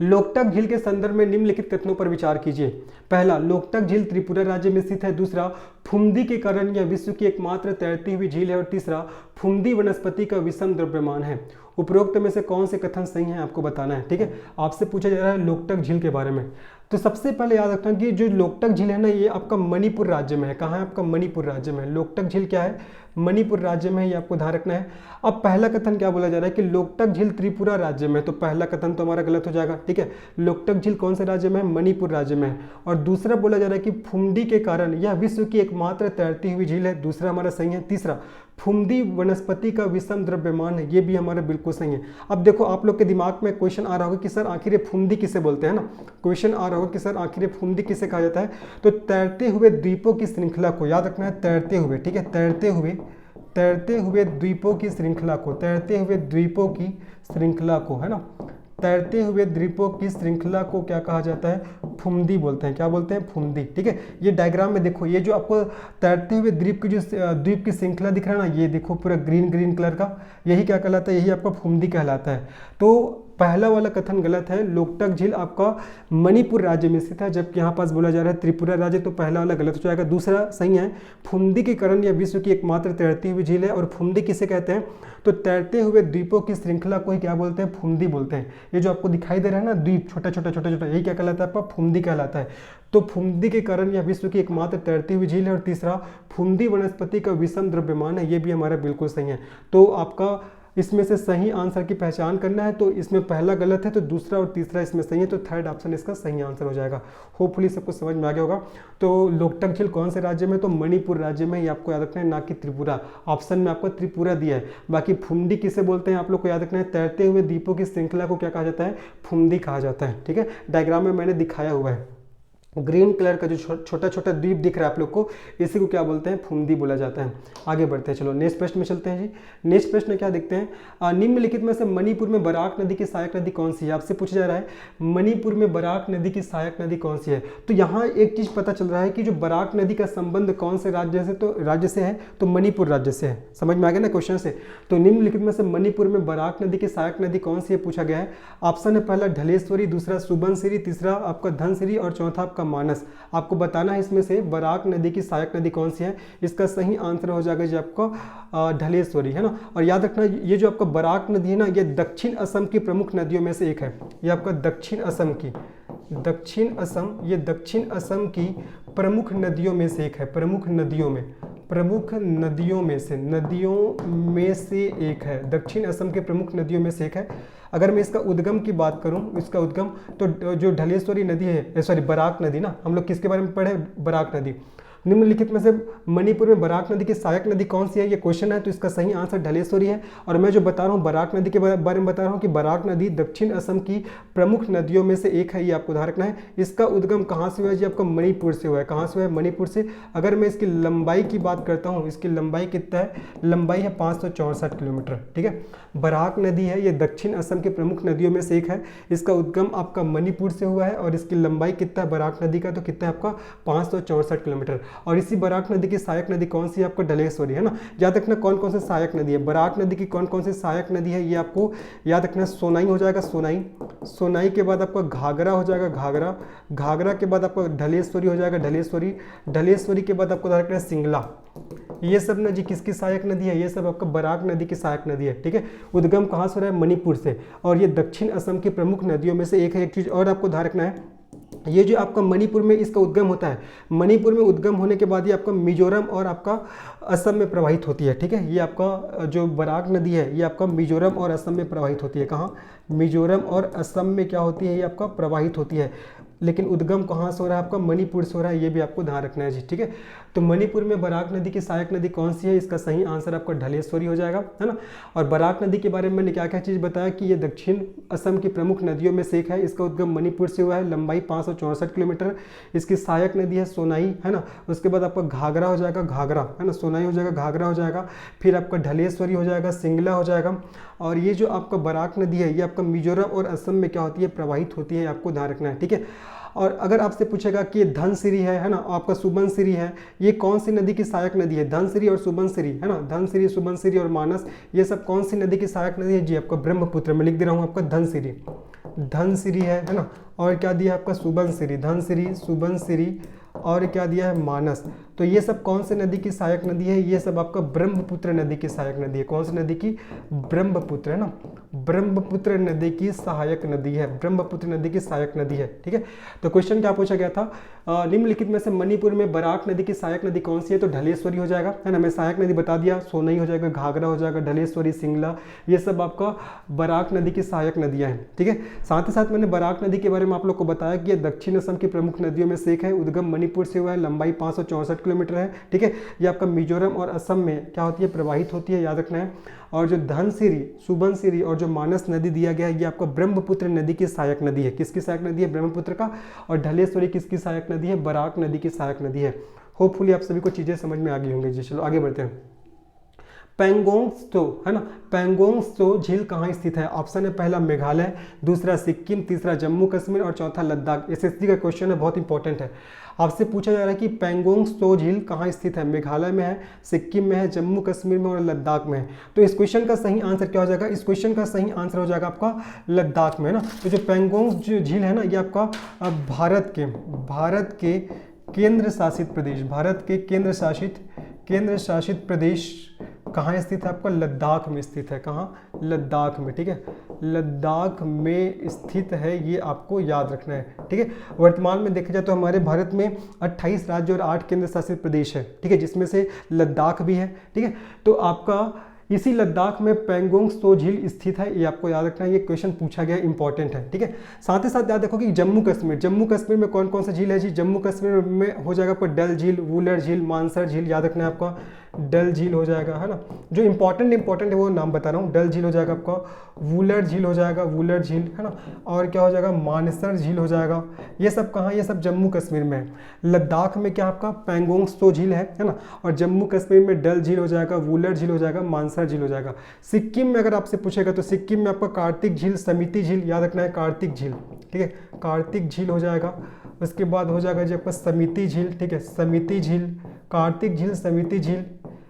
लोकटक झील के संदर्भ में निम्नलिखित कथनों पर विचार कीजिए। पहला, लोकटक झील त्रिपुरा राज्य में स्थित है। दूसरा, फुमदी के कारण यह विश्व की एकमात्र तैरती हुई झील है। और तीसरा, फुमदी वनस्पति का विषम द्रव्यमान है। उपरोक्त में से कौन से कथन सही हैं आपको बताना है। ठीक है, आपसे पूछा जा रहा है लोकटक झील के बारे में। तो सबसे पहले याद रखना कि जो लोकटक झील है ना, ये आपका मणिपुर राज्य में है। कहाँ है, आपका मणिपुर राज्य में। लोकटक झील क्या है, मणिपुर राज्य में है, ये आपको ध्यान रखना है। अब पहला कथन क्या बोला जा रहा है कि लोकटक झील त्रिपुरा राज्य में, तो पहला कथन तो हमारा गलत हो जाएगा। ठीक है, लोकटक झील कौन से राज्य में है, मणिपुर राज्य में है। और दूसरा बोला जा रहा है कि फुमदी के कारण यह विश्व की एकमात्र तैरती हुई झील है, दूसरा हमारा सही है। तीसरा, फुमदी वनस्पति का विषम द्रव्यमान है, ये भी हमारा बिल्कुल सही है। अब देखो आप लोग के दिमाग में क्वेश्चन आ रहा होगा कि सर आखिर फुमदी किसे बोलते हैं ना, क्वेश्चन आ रहा होगा कि सर आखिर फुमदी किसे कहा जाता है। तो तैरते हुए द्वीपों की श्रृंखला को याद रखना है, तैरते हुए। ठीक है, तैरते हुए द्वीपों की श्रृंखला को, तैरते हुए द्वीपों की श्रृंखला को, है ना, तैरते हुए द्वीपों की श्रृंखला को क्या कहा जाता है? फुमदी बोलते हैं। क्या बोलते हैं? फुमदी। ठीक है, ये डायग्राम में देखो, ये जो आपको तैरते हुए द्वीप की जो द्वीप की श्रृंखला दिख रहा है ना, ये देखो पूरा ग्रीन ग्रीन कलर का, यही क्या कहलाता है? यही आपका फुमदी कहलाता है। तो पहला वाला कथन गलत है। लोकटक झील आपका मणिपुर राज्य में स्थित है, जबकि यहाँ पास बोला जा रहा है त्रिपुरा राज्य, तो पहला वाला गलत हो जाएगा। दूसरा सही है, फुमदी के कारण यह विश्व की एकमात्र तैरती हुई झील है। और फुमदी किसे कहते हैं? तो तैरते हुए द्वीपों की श्रृंखला को ही क्या बोलते हैं? फुमदी बोलते हैं। ये जो आपको दिखाई दे रहा है ना द्वीप, छोटा छोटा छोटा छोटा, यही क्या कहलाता है? आपका फुमदी कहलाता है। तो फुमदी के कारण यह विश्व की एकमात्र तैरती हुई झील है। और तीसरा, फुमदी वनस्पति का विषम द्रव्यमान है, ये भी हमारा बिल्कुल सही है। तो आपका इसमें से सही आंसर की पहचान करना है, तो इसमें पहला गलत है तो दूसरा और तीसरा इसमें सही है, तो थर्ड ऑप्शन इसका सही आंसर हो जाएगा। होपफुली सबको समझ में आ गया होगा। तो लोकटक झील कौन से राज्य में? तो मणिपुर राज्य में, ये आपको याद रखना है, ना कि त्रिपुरा। ऑप्शन में आपको त्रिपुरा दिया है। बाकी फुमदी किसे बोलते हैं आप लोग को याद रखना है, तैरते हुए द्वीपों की श्रृंखला को क्या कहा जाता है? फुमदी कहा जाता है। ठीक है, डायग्राम में मैंने दिखाया हुआ है। ग्रीन कलर का जो छोटा छोटा द्वीप दिख रहा है आप लोग को, इसी को क्या बोलते हैं? फुमदी बोला जाता है। आगे बढ़ते हैं, चलो नेक्स्ट प्रश्न में चलते हैं जी। नेक्स्ट प्रश्न क्या देखते हैं? निम्नलिखित में से मणिपुर में बराक नदी की सहायक नदी कौन सी है? आपसे पूछा जा रहा है मणिपुर में बराक नदी की सहायक नदी कौन सी है। तो यहाँ एक चीज पता चल रहा है कि जो बराक नदी का संबंध कौन से राज्य से? तो राज्य से है, तो मणिपुर राज्य से है। समझ में आ गया ना क्वेश्चन से? तो निम्नलिखित में से मणिपुर में बराक नदी की सहायक नदी कौन सी है पूछा गया है। ऑप्शन है पहला ढलेश्वरी, दूसरा सुबनसिरी, तीसरा आपका धनसिरी और चौथा आपका मानस। आपको बताना है इसमें से बराक नदी की सहायक नदी कौन सी है। इसका सही आंसर हो जाएगा जी आपका ढलेश्वरी, है ना। और याद रखना ये जो आपका बराक नदी है ना, ये दक्षिण असम की प्रमुख नदियों में से एक है। ये आपका दक्षिण असम की, दक्षिण असम, ये दक्षिण असम की प्रमुख नदियों में से एक है। प्रमुख नदियों में, प्रमुख नदियों में से, नदियों में से एक है। दक्षिण असम के प्रमुख नदियों में से एक है। अगर मैं इसका उद्गम की बात करूं, इसका उद्गम, तो जो ढलेश्वरी नदी है, सॉरी बराक नदी ना, हम लोग किसके बारे में पढ़े? बराक नदी। निम्नलिखित में से मणिपुर में बराक नदी की सहायक नदी कौन सी है, ये क्वेश्चन है, तो इसका सही आंसर ढलेश्वरी है। और मैं जो बता रहा हूँ बराक नदी के बारे में बता रहा हूँ कि बराक नदी दक्षिण असम की प्रमुख नदियों में से एक है, ये आपको ध्यान रखना है। इसका उद्गम कहाँ से हुआ है जी? आपका मणिपुर से हुआ है। कहाँ से हुआ है? मणिपुर से। अगर मैं इसकी लंबाई की बात करता हूँ, इसकी लंबाई कितना है? लंबाई है 564 किलोमीटर। ठीक है, बराक नदी है, ये दक्षिण असम के प्रमुख नदियों में से एक है। इसका उद्गम आपका मणिपुर से हुआ है और इसकी लंबाई कितना है बराक नदी का? तो कितना है आपका? 564 किलोमीटर। और इसी बराक नदी की सहायक नदी कौन सी है? आपको ढलेश्वरी, है ना। याद रखना कौन कौन से सहायक नदी है बराक नदी की, कौन कौन सी सहायक नदी है, ये आपको याद रखना। सोनाई हो जाएगा, सोनाई। सोनाई के बाद आपका घाघरा हो जाएगा, घाघरा। घाघरा के बाद आपका ढलेश्वरी हो जाएगा, ढलेश्वरी। ढलेश्वरी के बाद आपको ध्यान रखना है सिंगला। ये सब नदी किसकी सहायक नदी है? ये सब आपका बराक नदी की सहायक नदी है। ठीक है, उद्गम कहाँ से हो रहा है? मणिपुर से। और ये दक्षिण असम की प्रमुख नदियों में से एक है। एक चीज और आपको ध्यान रखना है, ये जो आपका मणिपुर में इसका उद्गम होता है, मणिपुर में उद्गम होने के बाद ये आपका मिजोरम और आपका असम में प्रवाहित होती है। ठीक है, ये आपका जो बराक नदी है ये आपका मिजोरम और असम में प्रवाहित होती है। कहाँ? मिजोरम और असम में क्या होती है? ये आपका प्रवाहित होती है। लेकिन उद्गम कहाँ से हो रहा है? आपका मणिपुर से हो रहा है, ये भी आपको ध्यान रखना है जी। ठीक है, तो मणिपुर में बराक नदी की सहायक नदी कौन सी है? इसका सही आंसर आपका ढलेश्वरी हो जाएगा, है ना। और बराक नदी के बारे में मैंने क्या क्या चीज़ बताया कि ये दक्षिण असम की प्रमुख नदियों में से एक है। इसका उद्गम मणिपुर से हुआ है, लंबाई 564 किलोमीटर। इसकी सहायक नदी है सोनाई, है ना। उसके बाद आपका घाघरा हो जाएगा, घाघरा, है ना। सोनाई हो जाएगा, घाघरा हो जाएगा, फिर आपका ढलेश्वरी हो जाएगा, सिंगला हो जाएगा। और ये जो आपका बराक नदी है ये आपका मिजोरम और असम में क्या होती है? प्रवाहित होती है, आपको ध्यान रखना है। ठीक है, और अगर आपसे पूछेगा कि ये धनसिरी है ना, आपका सुबनसिरी है, ये कौन सी नदी की सहायक नदी है? धनसिरी और सुबनसिरी, है ना। धनसिरी, सुबनसिरी और मानस, ये सब कौन सी नदी की सहायक नदी है जी? आपका ब्रह्मपुत्र। मैं लिख दे रहा हूँ आपका धनसिरी, धनसिरी है ना। और क्या दिया आपका? सुबनसिरी, धनसिरी, सुबनसिरी, और क्या दिया है? मानस। तो ये सब कौन सी नदी की सहायक नदी है? ये सब आपका ब्रह्मपुत्र नदी की सहायक नदी है। कौन सी नदी की? ब्रह्मपुत्र, है ना। ब्रह्मपुत्र नदी की सहायक नदी है, ब्रह्मपुत्र नदी की सहायक नदी है। ठीक है, तो क्वेश्चन क्या पूछा गया था? निम्नलिखित में से मणिपुर में बराक नदी की सहायक नदी कौन सी है? तो ढलेश्वरी हो जाएगा, है ना। मैं सहायक नदी बता दिया, सोनई हो जाएगा, घाघरा हो जाएगा, ढलेश्वरी, सिंगला, ये सब आपका बराक नदी की सहायक नदियां हैं। ठीक है, साथ ही साथ मैंने बराक नदी के बारे में आप लोग को बताया कि ये दक्षिण असम की प्रमुख नदियों में से एक है। उद्गम मणिपुर से हुआ है, लंबाई 564 किलोमीटर है। ठीक है, ये आपका मिजोरम और असम में क्या होती है? प्रवाहित होती है, याद रखना है। और जो धनसिरी, सुबनसिरी और जो मानस नदी दिया गया है ये आपका ब्रह्मपुत्र नदी की सहायक नदी है। किसकी सहायक नदी है? ब्रह्मपुत्र का। और ढलेश्वरी किसकी सहायक नदी है? बराक नदी की सहायक नदी है। होपफुली आप सभी को चीजें समझ में आ गई होंगी जी। चलो आगे बढ़ते हैं। पैंगोंग त्सो, है ना, पैंगोंग त्सो झील कहाँ स्थित है? ऑप्शन है पहला मेघालय, दूसरा सिक्किम, तीसरा जम्मू कश्मीर और चौथा लद्दाख। एसएससी का क्वेश्चन है, बहुत इंपॉर्टेंट है। आपसे पूछा जा रहा है कि पैंगोंग त्सो झील कहाँ स्थित है? मेघालय में है, सिक्किम में है, जम्मू कश्मीर में और लद्दाख में है। तो इस क्वेश्चन का सही आंसर क्या हो जाएगा? इस क्वेश्चन का सही आंसर हो जाएगा आपका लद्दाख में, है ना। तो जो पैंगोंग झील है ना, ये आपका भारत के केंद्र शासित प्रदेश, भारत के केंद्र शासित प्रदेश कहाँ स्थित है? आपका लद्दाख में स्थित है। कहाँ? लद्दाख में, ठीक है, लद्दाख में स्थित है, ये आपको याद रखना है, ठीक है। वर्तमान में देखा जाए तो हमारे भारत में 28 राज्य और 8 केंद्र शासित प्रदेश है, ठीक है, जिसमें से लद्दाख भी है, ठीक है। तो आपका इसी लद्दाख में पैंगोंग त्सो झील स्थित है, ये आपको याद रखना है, ये क्वेश्चन पूछा गया, इंपॉर्टेंट है, ठीक है। साथ ही साथ याद रखो कि जम्मू कश्मीर में कौन कौन सा झील है जी? जम्मू कश्मीर में हो जाएगा आपको डल झील, वुलर झील, मानसर झील, याद रखना है आपका, डल झील हो जाएगा, है ना। जो इंपॉर्टेंट है वो नाम बता रहा हूँ। डल झील हो जाएगा आपका, वुलर झील हो जाएगा, वुलर झील, है ना, और क्या हो जाएगा? मानसर झील हो जाएगा। ये सब कहाँ? ये सब जम्मू कश्मीर में है। लद्दाख में क्या आपका? पैंगोंग त्सो झील है ना, और जम्मू कश्मीर में डल झील हो जाएगा, वुलर झील हो जाएगा, मानसर झील हो जाएगा। सिक्किम में अगर आपसे पूछेगा तो सिक्किम में आपका कार्तिक झील, समिति झील, याद रखना है, कार्तिक झील, ठीक है, कार्तिक झील हो जाएगा। उसके बाद हो जाएगा जी आपका समिति झील, ठीक है, समिति झील, कार्तिक झील, समिति झील,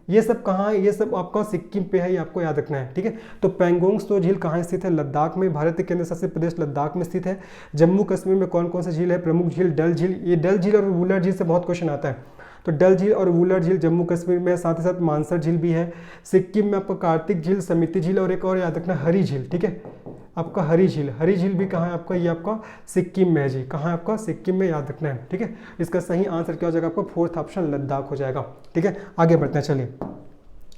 ये सब कहाँ है? ये सब आपका सिक्किम पे है, ये आपको याद रखना है, ठीक है। तो पैंगोंग त्सो झील कहाँ स्थित है? लद्दाख में, भारत के केंद्र शासित प्रदेश लद्दाख में स्थित है। जम्मू कश्मीर में कौन कौन सा झील है? प्रमुख झील डल झील, ये डल झील और वुलर झील से बहुत क्वेश्चन आता है, तो डल झील और वुलर झील जम्मू कश्मीर में, साथ ही साथ मानसर झील भी है। सिक्किम में आपका कार्तिक झील, समिति झील और एक और याद रखना हरी झील, ठीक है, आपका हरी झील भी कहाँ है आपका? ये आपका सिक्किम में है जी। कहाँ है आपका? सिक्किम में, याद रखना है, ठीक है। इसका सही आंसर क्या हो जाएगा आपका? 4th ऑप्शन लद्दाख हो जाएगा, ठीक है। आगे बढ़ते हैं, चलिए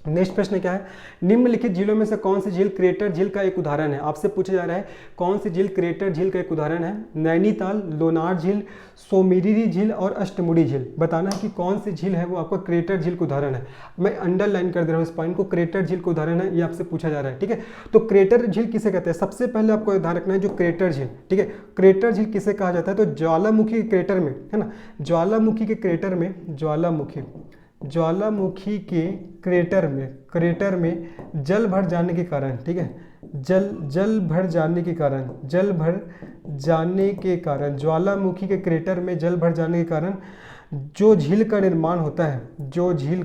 नेक्स्ट प्रश्न क्या है? निम्नलिखित झीलों में से कौन सी झील क्रेटर झील का एक उदाहरण है? आपसे पूछा जा रहा है कौन सी झील क्रेटर झील का एक उदाहरण है? नैनीताल, लोनार झील, सोमिरिरी झील और अष्टमुडी झील। बताना है कि कौन सी झील है वो आपका क्रेटर झील का उदाहरण है। मैं अंडरलाइन कर दे रहा हूँ इस पॉइंट को, क्रेटर झील का उदाहरण है, ये आपसे पूछा जा रहा है, ठीक है। तो क्रेटर झील किसे कहते हैं? सबसे पहले आपको ध्यान रखना है जो क्रेटर झील, ठीक है, क्रेटर झील किसे कहा जाता है? तो ज्वालामुखी के क्रेटर में, है ना, ज्वालामुखी के क्रेटर में, ज्वालामुखी के क्रेटर में जल भर जाने के कारण, ठीक है, जल भर जाने के कारण ज्वालामुखी के क्रेटर में जल भर जाने के कारण जो झील का निर्माण होता है, जो झील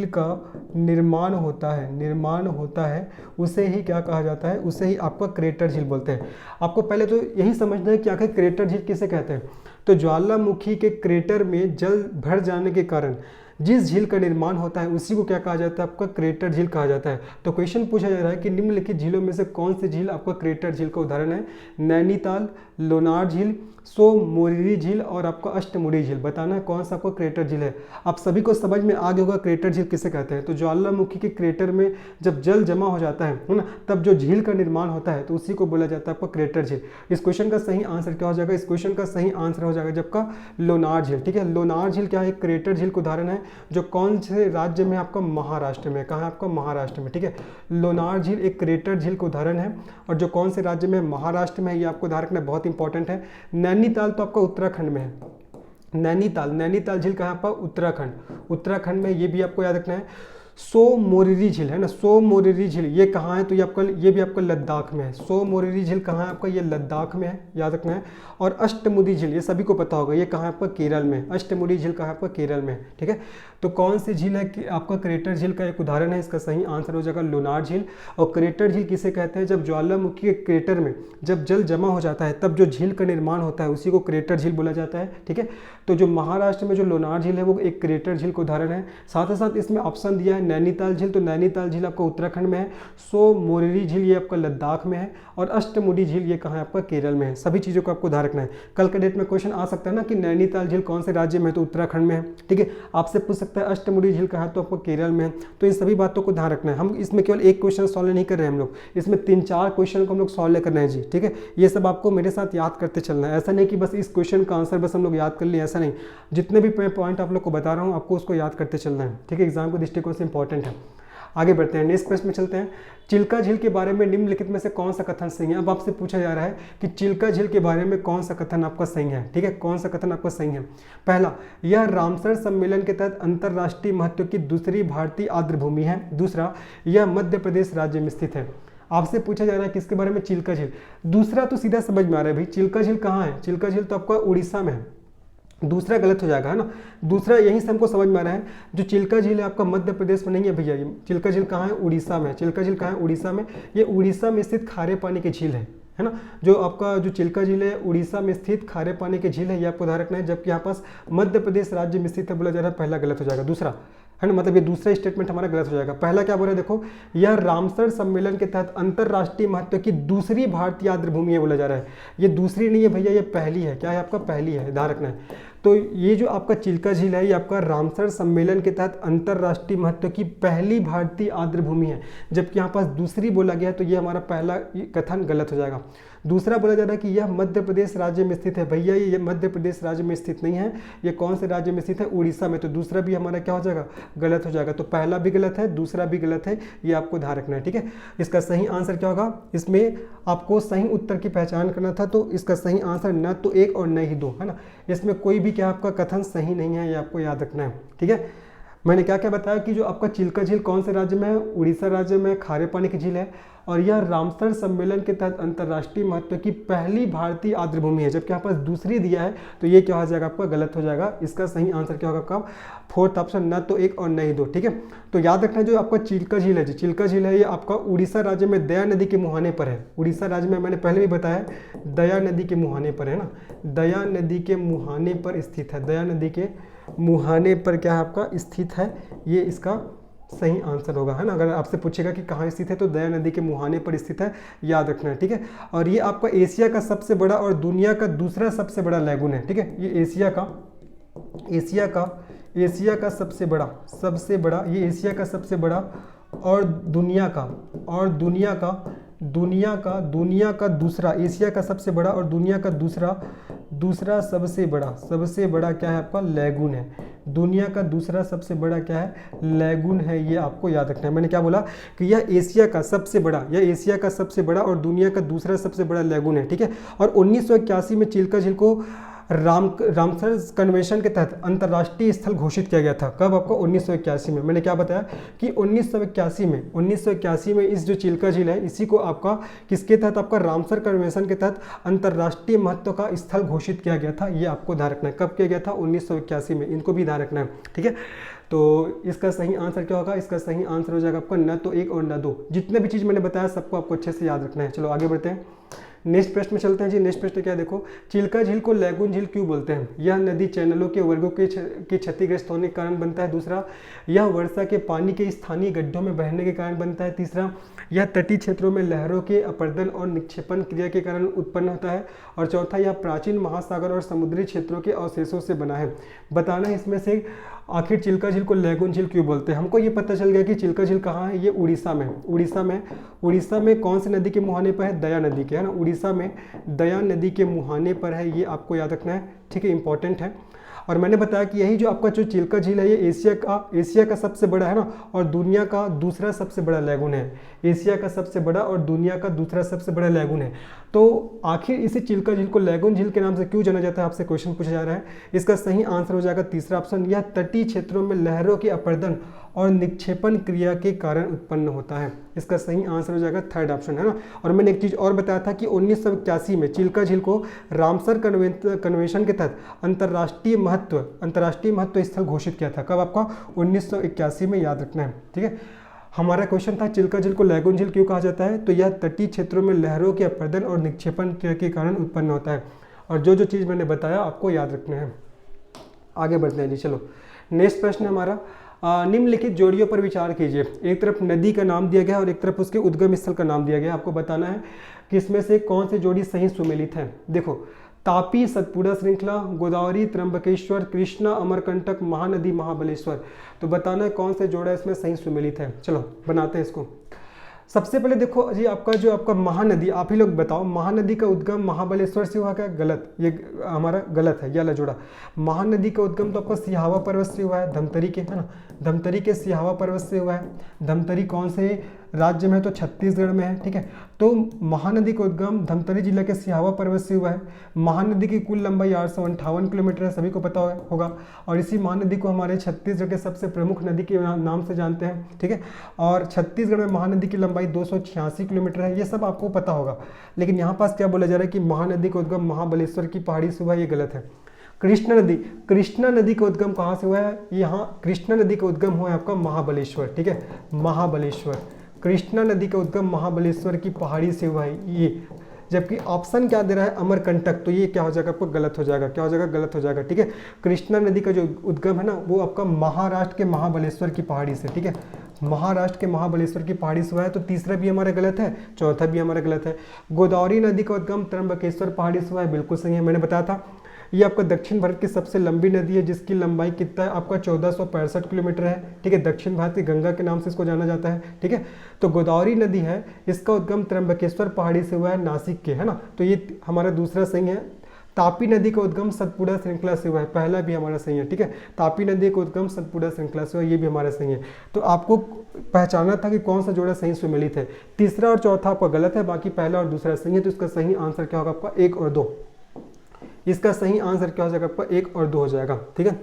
का निर्माण होता है उसे ही क्या कहा जाता है? उसे ही आपका क्रेटर झील बोलते हैं। आपको पहले तो यही समझना है कि आखिर क्रेटर झील किसे कहते हैं। तो ज्वालामुखी के क्रेटर में जल भर जाने के कारण जिस झील का निर्माण होता है उसी को क्या कहा जाता है? आपका क्रेटर झील कहा जाता है। तो क्वेश्चन पूछा जा रहा है कि निम्नलिखित झीलों में से कौन सी झील आपका क्रेटर झील का उदाहरण है? नैनीताल, लोनार झील, सोमोरिरी झील और आपका अष्टमुडी झील। बताना है कौन सा आपका क्रेटर झील है। आप सभी को समझ में आ गया होगा क्रेटर झील किसे कहते हैं। तो ज्वालामुखी के क्रेटर में जब जल जमा हो जाता है ना, तब जो झील का निर्माण होता है तो उसी को बोला जाता है आपका क्रेटर झील। इस क्वेश्चन का सही आंसर क्या हो जाएगा? इस क्वेश्चन का सही आंसर हो जाएगा जबका लोनार झील, ठीक है। लोनार झील क्या है? क्रेटर झील का उदाहरण है जो कौन से राज्य में? आपका महाराष्ट्र में। कहाँ है? आपका महाराष्ट्र में, ठीक है। लोनार झील एक क्रेटर झील का उदाहरण है और जो कौन से राज्य में? महाराष्ट्र में। ये आपको ध्यान रखना बहुत इंपॉर्टेंट है। नैनीताल तो आपका उत्तराखंड में है। नैनीताल झील कहाँ? आपका उत्तराखंड में। ये भी आपको याद रखना है। सोमोरिरी झील है ना, सोमोरिरी झील ये कहाँ है? तो ये भी आपका लद्दाख में है। सोमोरिरी झील कहाँ है आपका? ये लद्दाख में है, याद रखना है। और अष्टमुडी झील ये सभी को पता होगा, ये कहाँ है आपका? केरल में। अष्टमुडी झील कहाँ है आपका? केरल में, ठीक है। तो कौन सी झील है कि आपका क्रेटर झील का एक उदाहरण है? इसका सही आंसर हो जाएगा लोनार झील। और क्रेटर झील किसे कहते हैं? जब ज्वालामुखी के क्रेटर में जब जल जमा हो जाता है तब जो झील का निर्माण होता है उसी को क्रेटर झील बोला जाता है, ठीक है। तो जो महाराष्ट्र में जो लोनार झील है वो एक क्रेटर झील का उदाहरण है। साथ ही साथ इसमें ऑप्शन दिया है नैनीताल झील, तो नैनीताल झील आपका उत्तराखंड में है। सोमोरिरी झील ये आपका लद्दाख में है और अष्टमुडी झील ये कहाँ है? आपका केरल में है। सभी चीज़ों को आपको ध्यान रखना है। कल के डेट में क्वेश्चन आ सकता है ना कि नैनीताल झील कौन से राज्य में है? तो उत्तराखंड में है, ठीक है। आपसे पूछ सकता है अष्टमुडी झील कहाँ है? तो आपको केरल में है। तो इन सभी बातों को ध्यान रखना है। हम इसमें केवल एक क्वेश्चन सॉल्व नहीं कर रहे हैं, हम लोग इसमें 3-4 क्वेश्चन को हम लोग सॉल्व कर रहे हैं जी, ठीक है। ये सब आपको मेरे साथ याद करते चलना है। ऐसा नहीं कि बस इस क्वेश्चन का आंसर बस हम लोग याद कर लिए, ऐसा नहीं। जितने भी पॉइंट आप लोग को बता रहा हूँ आपको उसको याद करते चलना है, ठीक है। एग्जाम के दृष्टिकोण से इंपॉर्टेंट है। आगे बढ़ते हैं, नेक्स्ट प्रश्न में चलते हैं। चिल्का झील के बारे में निम्नलिखित में से कौन सा कथन सही है। अब आपसे पूछा जा रहा है कि चिल्का झील के बारे में कौन सा कथन आपका सही है, ठीक है, कौन सा कथन आपका सही है। पहला, यह रामसर सम्मेलन के तहत अंतर्राष्ट्रीय महत्व की दूसरी भारतीय आर्द्र भूमि है। दूसरा, यह मध्य प्रदेश राज्य में स्थित है। आपसे पूछा जा रहा है किसके बारे में, चिल्का झील। दूसरा तो सीधा समझ में आ रहा है भाई, चिल्का झील कहाँ है, चिल्का झील तो आपका उड़ीसा में है, दूसरा गलत हो जाएगा, है ना। दूसरा यहीं से हमको समझ में आ रहा है, जो चिल्का झील है आपका मध्य प्रदेश में नहीं है भैया, ये चिल्का झील कहाँ है, उड़ीसा में। चिल्का झील कहाँ है, उड़ीसा में। ये उड़ीसा में स्थित खारे पानी की झील है ना। जो आपका जो चिल्का झील है उड़ीसा में स्थित खारे पानी की झील है, ये आपको ध्यान रखना है। जबकि यहाँ पास मध्य प्रदेश राज्य में स्थित है बोला जा रहा है, पहला गलत हो जाएगा, दूसरा, है ना, मतलब ये दूसरा स्टेटमेंट हमारा गलत हो जाएगा। पहला क्या बोल रहा है, देखो, यह रामसर सम्मेलन के तहत अंतरराष्ट्रीय महत्व की दूसरी भारतीय आर्द्र भूमि है बोला जा रहा है। ये दूसरी नहीं है भैया, ये पहली है। क्या है आपका, पहली है, ध्यान रखना है। तो ये जो आपका चिल्का झील है ये आपका रामसर सम्मेलन के तहत अंतरराष्ट्रीय महत्व की पहली भारतीय आर्द्र भूमि है, जबकि यहाँ पास दूसरी बोला गया है, तो ये हमारा पहला कथन गलत हो जाएगा। दूसरा बोला जा रहा है कि यह मध्य प्रदेश राज्य में स्थित है। भैया ये मध्य प्रदेश राज्य में स्थित नहीं है, ये कौन से राज्य में स्थित है, उड़ीसा में। तो दूसरा भी हमारा क्या हो जाएगा, गलत हो जाएगा। तो पहला भी गलत है, दूसरा भी गलत है, ये आपको ध्यान रखना है, ठीक है। इसका सही आंसर क्या होगा, इसमें आपको सही उत्तर की पहचान करना था, तो इसका सही आंसर न तो 1 और न ही 2, है ना। इसमें कोई भी क्या आपका कथन सही नहीं है, ये आपको याद रखना है, ठीक है। मैंने क्या क्या बताया कि जो आपका चिल्का झील कौन से राज्य में है, उड़ीसा राज्य में, खारे पानी की झील है, और यह रामसर सम्मेलन के तहत अंतर्राष्ट्रीय महत्व की पहली भारतीय आर्द्र भूमि है। जबकि यहाँ पास दूसरी दिया है, तो ये क्या हो जाएगा आपका, गलत हो जाएगा। इसका सही आंसर क्या होगा आपका, फोर्थ ऑप्शन, न तो 1 और न ही 2, ठीक है। तो याद रखना जो आपका चिल्का झील है, जो चिल्का झील है ये आपका उड़ीसा राज्य में दया नदी के मुहाने पर है। उड़ीसा राज्य में मैंने पहले भी बताया, दया नदी के मुहाने पर, है ना, दया नदी के मुहाने पर स्थित है। दया नदी के मुहाने पर क्या है आपका स्थित है, ये इसका सही आंसर होगा, है ना। अगर आपसे पूछेगा कि कहाँ स्थित है, तो दया नदी के मुहाने पर स्थित है, याद रखना है, ठीक है। और ये आपका एशिया का सबसे बड़ा और दुनिया का दूसरा सबसे बड़ा लैगून है, ठीक है। ये एशिया का सबसे बड़ा, ये एशिया का सबसे बड़ा और दुनिया का दूसरा, एशिया का सबसे बड़ा और दुनिया का दूसरा सबसे बड़ा क्या है आपका, लैगून है। दुनिया का दूसरा सबसे बड़ा क्या है, लैगून है, ये आपको याद रखना है। मैंने क्या बोला कि यह एशिया का सबसे बड़ा और दुनिया का दूसरा सबसे बड़ा लैगून है, ठीक है। और 1981 में चिल्का झील को रामसर कन्वेंशन के तहत अंतर्राष्ट्रीय स्थल घोषित किया गया था। कब आपको, 1981 में। मैंने क्या बताया कि 1981 में इस जो चिल्का झील है इसी को आपका किसके तहत, आपका रामसर कन्वेंशन के तहत अंतर्राष्ट्रीय महत्व का स्थल घोषित किया गया था। ये आपको ध्यान रखना है, कब किया गया था, 1981 में। इनको भी ध्यान रखना है, ठीक है। तो इसका सही आंसर क्या होगा, इसका सही आंसर हो जाएगा आपका न तो 1 और न 2। जितने भी चीज़ मैंने बताया सबको आपको अच्छे से याद रखना है। चलो आगे बढ़ते हैं, नेक्स्ट प्रश्न में चलते हैं जी। नेक्स्ट प्रश्न क्या, देखो, चिल्का झील को लैगून झील क्यों बोलते हैं। यह नदी चैनलों के वर्गों के क्षतिग्रस्त होने के कारण बनता है। दूसरा, यह वर्षा के पानी के स्थानीय गड्ढों में बहने के कारण बनता है। तीसरा, यह तटीय क्षेत्रों में लहरों के अपर्दन और निक्षेपण क्रिया के कारण उत्पन्न होता है। और चौथा, यह प्राचीन महासागर और समुद्री क्षेत्रों के अवशेषों से बना है। बताना है इसमें से आखिर चिल्का झील को लैगून झील क्यों बोलते हैं। हमको ये पता चल गया कि चिल्का झील कहाँ है, ये उड़ीसा में कौन सी नदी के मुहाने पर है, दया नदी के, है ना। उड़ीसा में दया नदी के मुहाने पर है, ये आपको याद रखना है, ठीक है, इंपॉर्टेंट है। और मैंने बताया कि यही जो आपका जो चिल्का झील है ये एशिया का सबसे बड़ा, है ना, और दुनिया का दूसरा सबसे बड़ा लैगून है। एशिया का सबसे बड़ा और दुनिया का दूसरा सबसे बड़ा लैगून है। तो आखिर इसी चिल्का झील को लैगून झील के नाम से क्यों जाना जाता है, आपसे क्वेश्चन पूछा जा रहा है। इसका सही आंसर हो जाएगा तीसरा ऑप्शन, यह तटीय क्षेत्रों में लहरों के अपर्दन और निक्षेपण क्रिया के कारण उत्पन्न होता है। इसका सही आंसर हो जाएगा थर्ड ऑप्शन, है ना। और मैंने एक चीज़ और बताया था कि 1981 में चिल्का झील को रामसर कन्वेंशन के तहत अंतर्राष्ट्रीय महत्व स्थल घोषित किया था। कब, आपका 1981 में, याद रखना है, ठीक है। हमारा क्वेश्चन था चिल्का झील को लैगून झील क्यों कहा जाता है, तो यह तटीय क्षेत्रों में लहरों के अपर्दन और निक्षेपण क्रिया के कारण उत्पन्न होता है। और जो जो चीज़ मैंने बताया आपको याद रखना है। आगे बढ़ते हैं जी, चलो नेक्स्ट प्रश्न है हमारा, निम्नलिखित जोड़ियों पर विचार कीजिए। एक तरफ नदी का नाम दिया गया और एक तरफ उसके उद्गम स्थल का नाम दिया गया। आपको बताना है कि इसमें से कौन सी जोड़ी सही सुमेलित है। देखो, तापी सतपुड़ा श्रृंखला, गोदावरी त्र्यंबकेश्वर, कृष्णा अमरकंटक, महानदी महाबलेश्वर। तो बताना है कौन से जोड़ा इसमें सही सुमेलित है। चलो बनाते हैं इसको। सबसे पहले देखो जी, आपका महानदी, आप ही लोग बताओ, महानदी का उद्गम महाबलेश्वर से हुआ क्या? गलत, ये हमारा गलत है, ये वाला जोड़ा। महानदी का उद्गम तो आपका सिहावा पर्वत से हुआ है, धमतरी के, है ना, धमतरी के सिहावा पर्वत से हुआ है। धमतरी कौन से राज्य में है? तो छत्तीसगढ़ में है, ठीक है। तो महानदी का उद्गम धमतरी जिला के सिहावा पर्वत से हुआ है। महानदी की कुल लंबाई 858 किलोमीटर है, सभी को पता होगा। और इसी महानदी को हमारे छत्तीसगढ़ के सबसे प्रमुख नदी के नाम से जानते हैं, ठीक है। और छत्तीसगढ़ में महानदी की लंबाई 286 किलोमीटर है, ये सब आपको पता होगा। लेकिन यहाँ पास क्या बोला जा रहा है कि महानदी का उद्गम महाबलेश्वर की पहाड़ी से हुआ, ये गलत है। कृष्णा नदी का उद्गम कहाँ से हुआ है? यहाँ कृष्णा नदी का उद्गम हुआ है आपका महाबलेश्वर, ठीक है, महाबलेश्वर। कृष्णा नदी का उद्गम महाबलेश्वर की पहाड़ी से हुआ है ये। जबकि ऑप्शन क्या दे रहा है? अमरकंटक, तो ये क्या हो जाएगा आपको? गलत हो जाएगा। क्या हो जाएगा? गलत हो जाएगा, ठीक है। कृष्णा नदी का जो उद्गम है ना, वो आपका महाराष्ट्र के महाबलेश्वर की पहाड़ी से, ठीक है, महाराष्ट्र के महाबलेश्वर की पहाड़ी से हुआ है। तो तीसरा भी हमारा गलत है, चौथा भी हमारा गलत है। गोदावरी नदी का उद्गम त्र्यंबकेश्वर पहाड़ी से हुआ है, बिल्कुल सही है, मैंने बताया था। ये आपका दक्षिण भारत की सबसे लंबी नदी है, जिसकी लंबाई कितना है आपका? 1465 किलोमीटर है, ठीक है। दक्षिण भारत की गंगा के नाम से इसको जाना जाता है, ठीक है। तो गोदावरी नदी है, इसका उद्गम त्र्यंबकेश्वर पहाड़ी से हुआ है, नासिक के, है ना। तो ये हमारा दूसरा सही है। तापी नदी का उद्गम सतपुड़ा श्रृंखला से हुआ है, पहला भी हमारा सही है, ठीक है। तापी नदी का उद्गम सतपुड़ा श्रृंखला से हुआ, ये भी हमारा सही है। तो आपको पहचाना था कि कौन सा जोड़ा सही सुमेलित है। तीसरा और चौथा आपका गलत है, बाकी पहला और दूसरा सही है। तो इसका सही आंसर क्या होगा आपका? 1 और 2। इसका सही आंसर क्या हो जाएगा आपका? 1 और 2 हो जाएगा, ठीक है।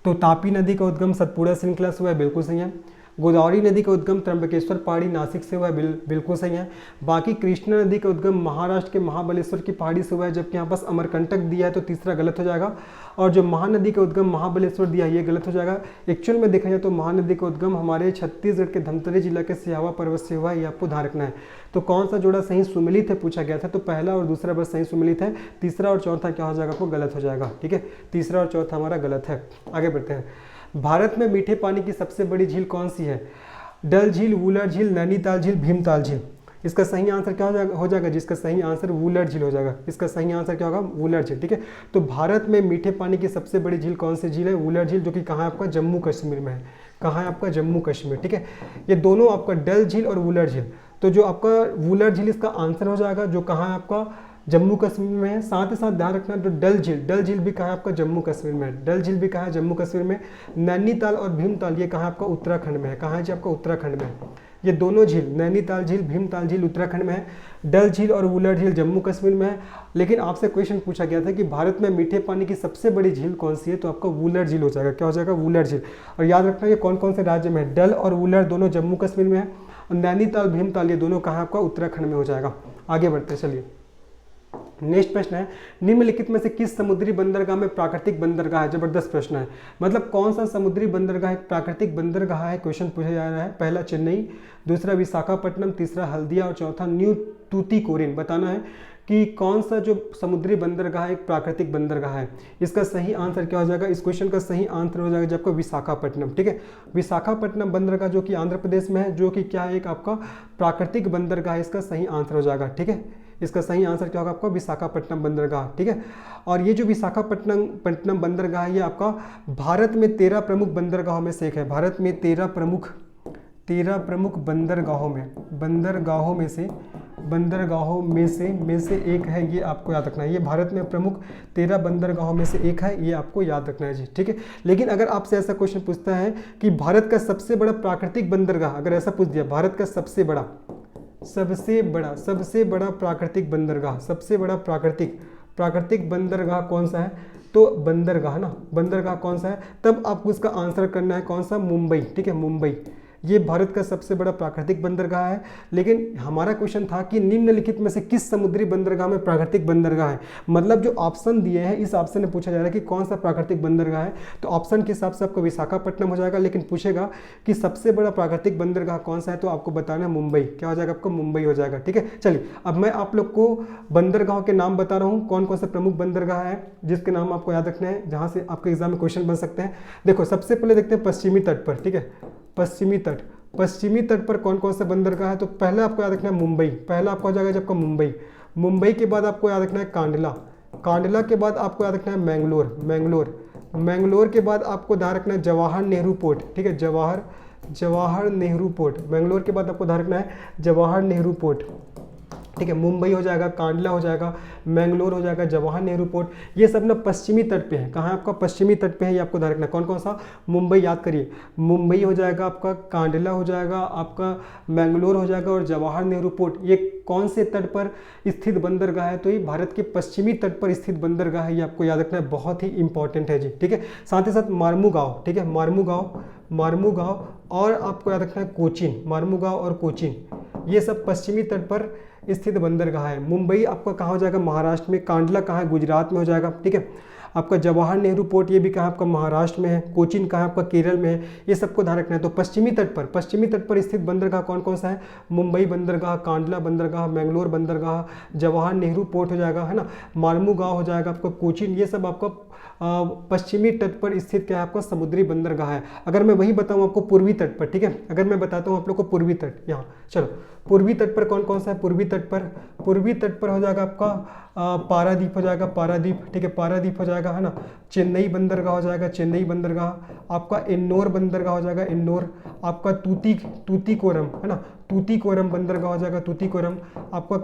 तो तापी नदी का उद्गम सतपुड़ा श्रृंखला से हुआ है, बिल्कुल सही है। गोदावरी नदी का उद्गम त्र्यंबकेश्वर पहाड़ी नासिक से हुआ है, बिल्कुल सही है। बाकी कृष्णा नदी का उद्गम महाराष्ट्र के महाबलेश्वर की पहाड़ी से हुआ है, जबकि यहाँ पास अमरकंटक दिया है, तो तीसरा गलत हो जाएगा। और जो महानदी का उद्गम महाबलेश्वर दिया है, ये गलत हो जाएगा। एक्चुअल में देखा जाए तो महानदी का उद्गम हमारे छत्तीसगढ़ के धमतरी जिला के सिहावा पर्वत से हुआ है, ये आपको ध्यान रखना है। तो कौन सा जोड़ा सही सुमेलित है पूछा गया था, तो पहला और दूसरा बस सही सुमेलित है, तीसरा और चौथा क्या हो जाएगा आपको? गलत हो जाएगा, ठीक है। तीसरा और चौथा हमारा गलत है। आगे बढ़ते हैं। भारत में मीठे पानी की सबसे बड़ी झील कौन सी है? डल झील, वुलर झील, नैनीताल झील, भीमताल झील। इसका सही आंसर क्या हो जाएगा? जिसका सही आंसर वुलर झील हो जाएगा। इसका सही आंसर क्या होगा? वुलर झील, ठीक है। तो भारत में मीठे पानी की सबसे बड़ी झील कौन सी झील है? वुलर झील, जो कि कहाँ है आपका? जम्मू कश्मीर में है। कहाँ है आपका? जम्मू कश्मीर, ठीक है। ये दोनों आपका डल झील और वुलर झील, तो जो आपका वुलर झील इसका आंसर हो जाएगा, जो कहाँ है आपका? जम्मू कश्मीर में है। साथ ही साथ ध्यान रखना जो डल झील भी कहाँ है आपका? जम्मू कश्मीर में है। डल झील भी कहाँ है? जम्मू कश्मीर में। नैनीताल और भीमताल ये कहाँ है आपका? उत्तराखंड में है। कहाँ है जी आपका? उत्तराखंड में है। ये दोनों झील, नैनीताल झील, भीमताल झील उत्तराखंड में है, डल झील और वुलर झील जम्मू कश्मीर में है। लेकिन आपसे क्वेश्चन पूछा गया था कि भारत में मीठे पानी की सबसे बड़ी झील कौन सी है, तो आपका वुलर झील हो जाएगा। क्या हो जाएगा? वुलर झील। और याद रखना ये कौन कौन से राज्य में है? डल और वुलर दोनों जम्मू कश्मीर में है, और नैनीताल भीमताल ये दोनों कहाँ आपका? उत्तराखंड में हो जाएगा। आगे बढ़ते हैं, चलिए नेक्स्ट प्रश्न है, निम्नलिखित में से किस समुद्री बंदरगाह में प्राकृतिक बंदरगाह है? जबरदस्त प्रश्न है। मतलब कौन सा समुद्री बंदरगाह एक प्राकृतिक बंदरगाह है, क्वेश्चन पूछा जा रहा है। पहला चेन्नई, दूसरा विशाखापट्टनम, तीसरा हल्दिया और चौथा न्यू टूतीकोरिन। बताना है कि कौन सा जो समुद्री बंदरगाह एक प्राकृतिक बंदरगाह है। इसका सही आंसर क्या हो जाएगा? इस क्वेश्चन का सही आंसर हो जाएगा आपका विशाखापट्टनम, ठीक है। विशाखापट्टनम बंदरगाह जो कि आंध्र प्रदेश में है, जो कि क्या है? एक आपका प्राकृतिक बंदरगाह है। इसका सही आंसर हो जाएगा, ठीक है। इसका सही आंसर क्या होगा आपका? विशाखापट्टनम बंदरगाह, ठीक है। और ये जो विशाखापट्टनम बंदरगाह है, ये आपका भारत में 13 प्रमुख बंदरगाहों में से एक है। भारत में 13 प्रमुख बंदरगाहों में से एक है, ये आपको याद रखना है। ये भारत में प्रमुख 13 बंदरगाहों में से एक है, ये आपको याद रखना है जी, ठीक है। लेकिन अगर आपसे ऐसा क्वेश्चन पूछता है कि भारत का सबसे बड़ा प्राकृतिक बंदरगाह, अगर ऐसा पूछ दिया भारत का सबसे बड़ा प्राकृतिक बंदरगाह, सबसे बड़ा प्राकृतिक बंदरगाह कौन सा है, तो बंदरगाह कौन सा है, तब आपको इसका आंसर करना है कौन सा? मुंबई, ठीक है, मुंबई। ये भारत का सबसे बड़ा प्राकृतिक बंदरगाह है। लेकिन हमारा क्वेश्चन था कि निम्नलिखित में से किस समुद्री बंदरगाह में प्राकृतिक बंदरगाह है। मतलब जो ऑप्शन दिए हैं, इस ऑप्शन में पूछा जा रहा है कि कौन सा प्राकृतिक बंदरगाह है, तो ऑप्शन के हिसाब से आपको विशाखापट्टनम हो जाएगा। लेकिन पूछेगा कि सबसे बड़ा प्राकृतिक बंदरगाह कौन सा है, तो आपको बताना है मुंबई। क्या हो जाएगा आपको? मुंबई हो जाएगा, ठीक है। चलिए अब मैं आप लोग को बंदरगाहों के नाम बता रहा हूँ, कौन कौन से प्रमुख बंदरगाह है जिसके नाम आपको याद रखना है, जहाँ से आपके एग्जाम में क्वेश्चन बन सकते हैं। देखो सबसे पहले देखते हैं पश्चिमी तट पर, ठीक है। पश्चिमी तट पर कौन कौन से बंदरगाह है, तो पहले आपको याद रखना है मुंबई। पहला आपको हो जाएगा जब का मुंबई के बाद आपको याद रखना है कांडला के बाद आपको याद रखना है मैंगलोर के बाद आपको ध्यान रखना है जवाहर नेहरू पोर्ट, ठीक है, जवाहर नेहरू पोर्ट, बेंगलोर के बाद आपको ध्यान रखना है जवाहर नेहरू पोर्ट, ठीक है। मुंबई हो जाएगा, कांडला हो जाएगा, मैंगलोर हो जाएगा, जवाहर नेहरू पोर्ट, ये सब ना पश्चिमी तट पे है। कहाँ है आपका? पश्चिमी तट पे है, ये आपको ध्यान रखना है। कौन कौन सा? मुंबई, याद करिए, मुंबई हो जाएगा आपका, कांडला हो जाएगा आपका, मैंगलोर हो जाएगा और जवाहर नेहरू पोर्ट। ये कौन से तट पर स्थित बंदरगाह है? तो ये भारत के पश्चिमी तट पर स्थित बंदरगाह है, ये आपको याद रखना है, बहुत ही इंपॉर्टेंट है जी, ठीक है। साथ ही साथ मार्मुगांव, ठीक है, मार्मुगांव और आपको याद रखना है कोचीन, मार्मुगांव और कोचीन, ये सब पश्चिमी तट पर स्थित बंदरगाह है। मुंबई आपका कहाँ हो जाएगा? महाराष्ट्र में। कांडला कहाँ है? गुजरात में हो जाएगा, ठीक है। आपका जवाहर नेहरू पोर्ट ये भी कहाँ आपका? महाराष्ट्र में है। कोचीन कहाँ आपका? केरल में है। ये सबको ध्यान रखना है। तो पश्चिमी तट पर स्थित बंदरगाह कौन कौन सा है? मुंबई बंदरगाह, कांडला बंदरगाह, मैंगलोर बंदरगाह, जवाहर नेहरू पोर्ट हो जाएगा, है ना, मार्मुगांव हो जाएगा आपका, कोचीन, ये सब आपका पश्चिमी तट पर स्थित क्या है आपका? समुद्री बंदरगाह है। अगर मैं वही बताऊं आपको पूर्वी तट पर, ठीक है, अगर मैं बताता हूं आप लोग को पूर्वी तट, यहाँ चलो पूर्वी तट पर कौन कौन सा है? पूर्वी तट पर हो जाएगा आपका पारादीप हो जाएगा, पारादीप, ठीक है, पारादीप हो जाएगा, है ना, चेन्नई बंदरगाह हो जाएगा, चेन्नई बंदरगाह, आपका इंदौर बंदरगाह हो जाएगा, इंदौर, आपका तूतीकोरम, है ना, तूतीकोरम बंदरगाह हो जाएगा, तूतीकोरम, आपका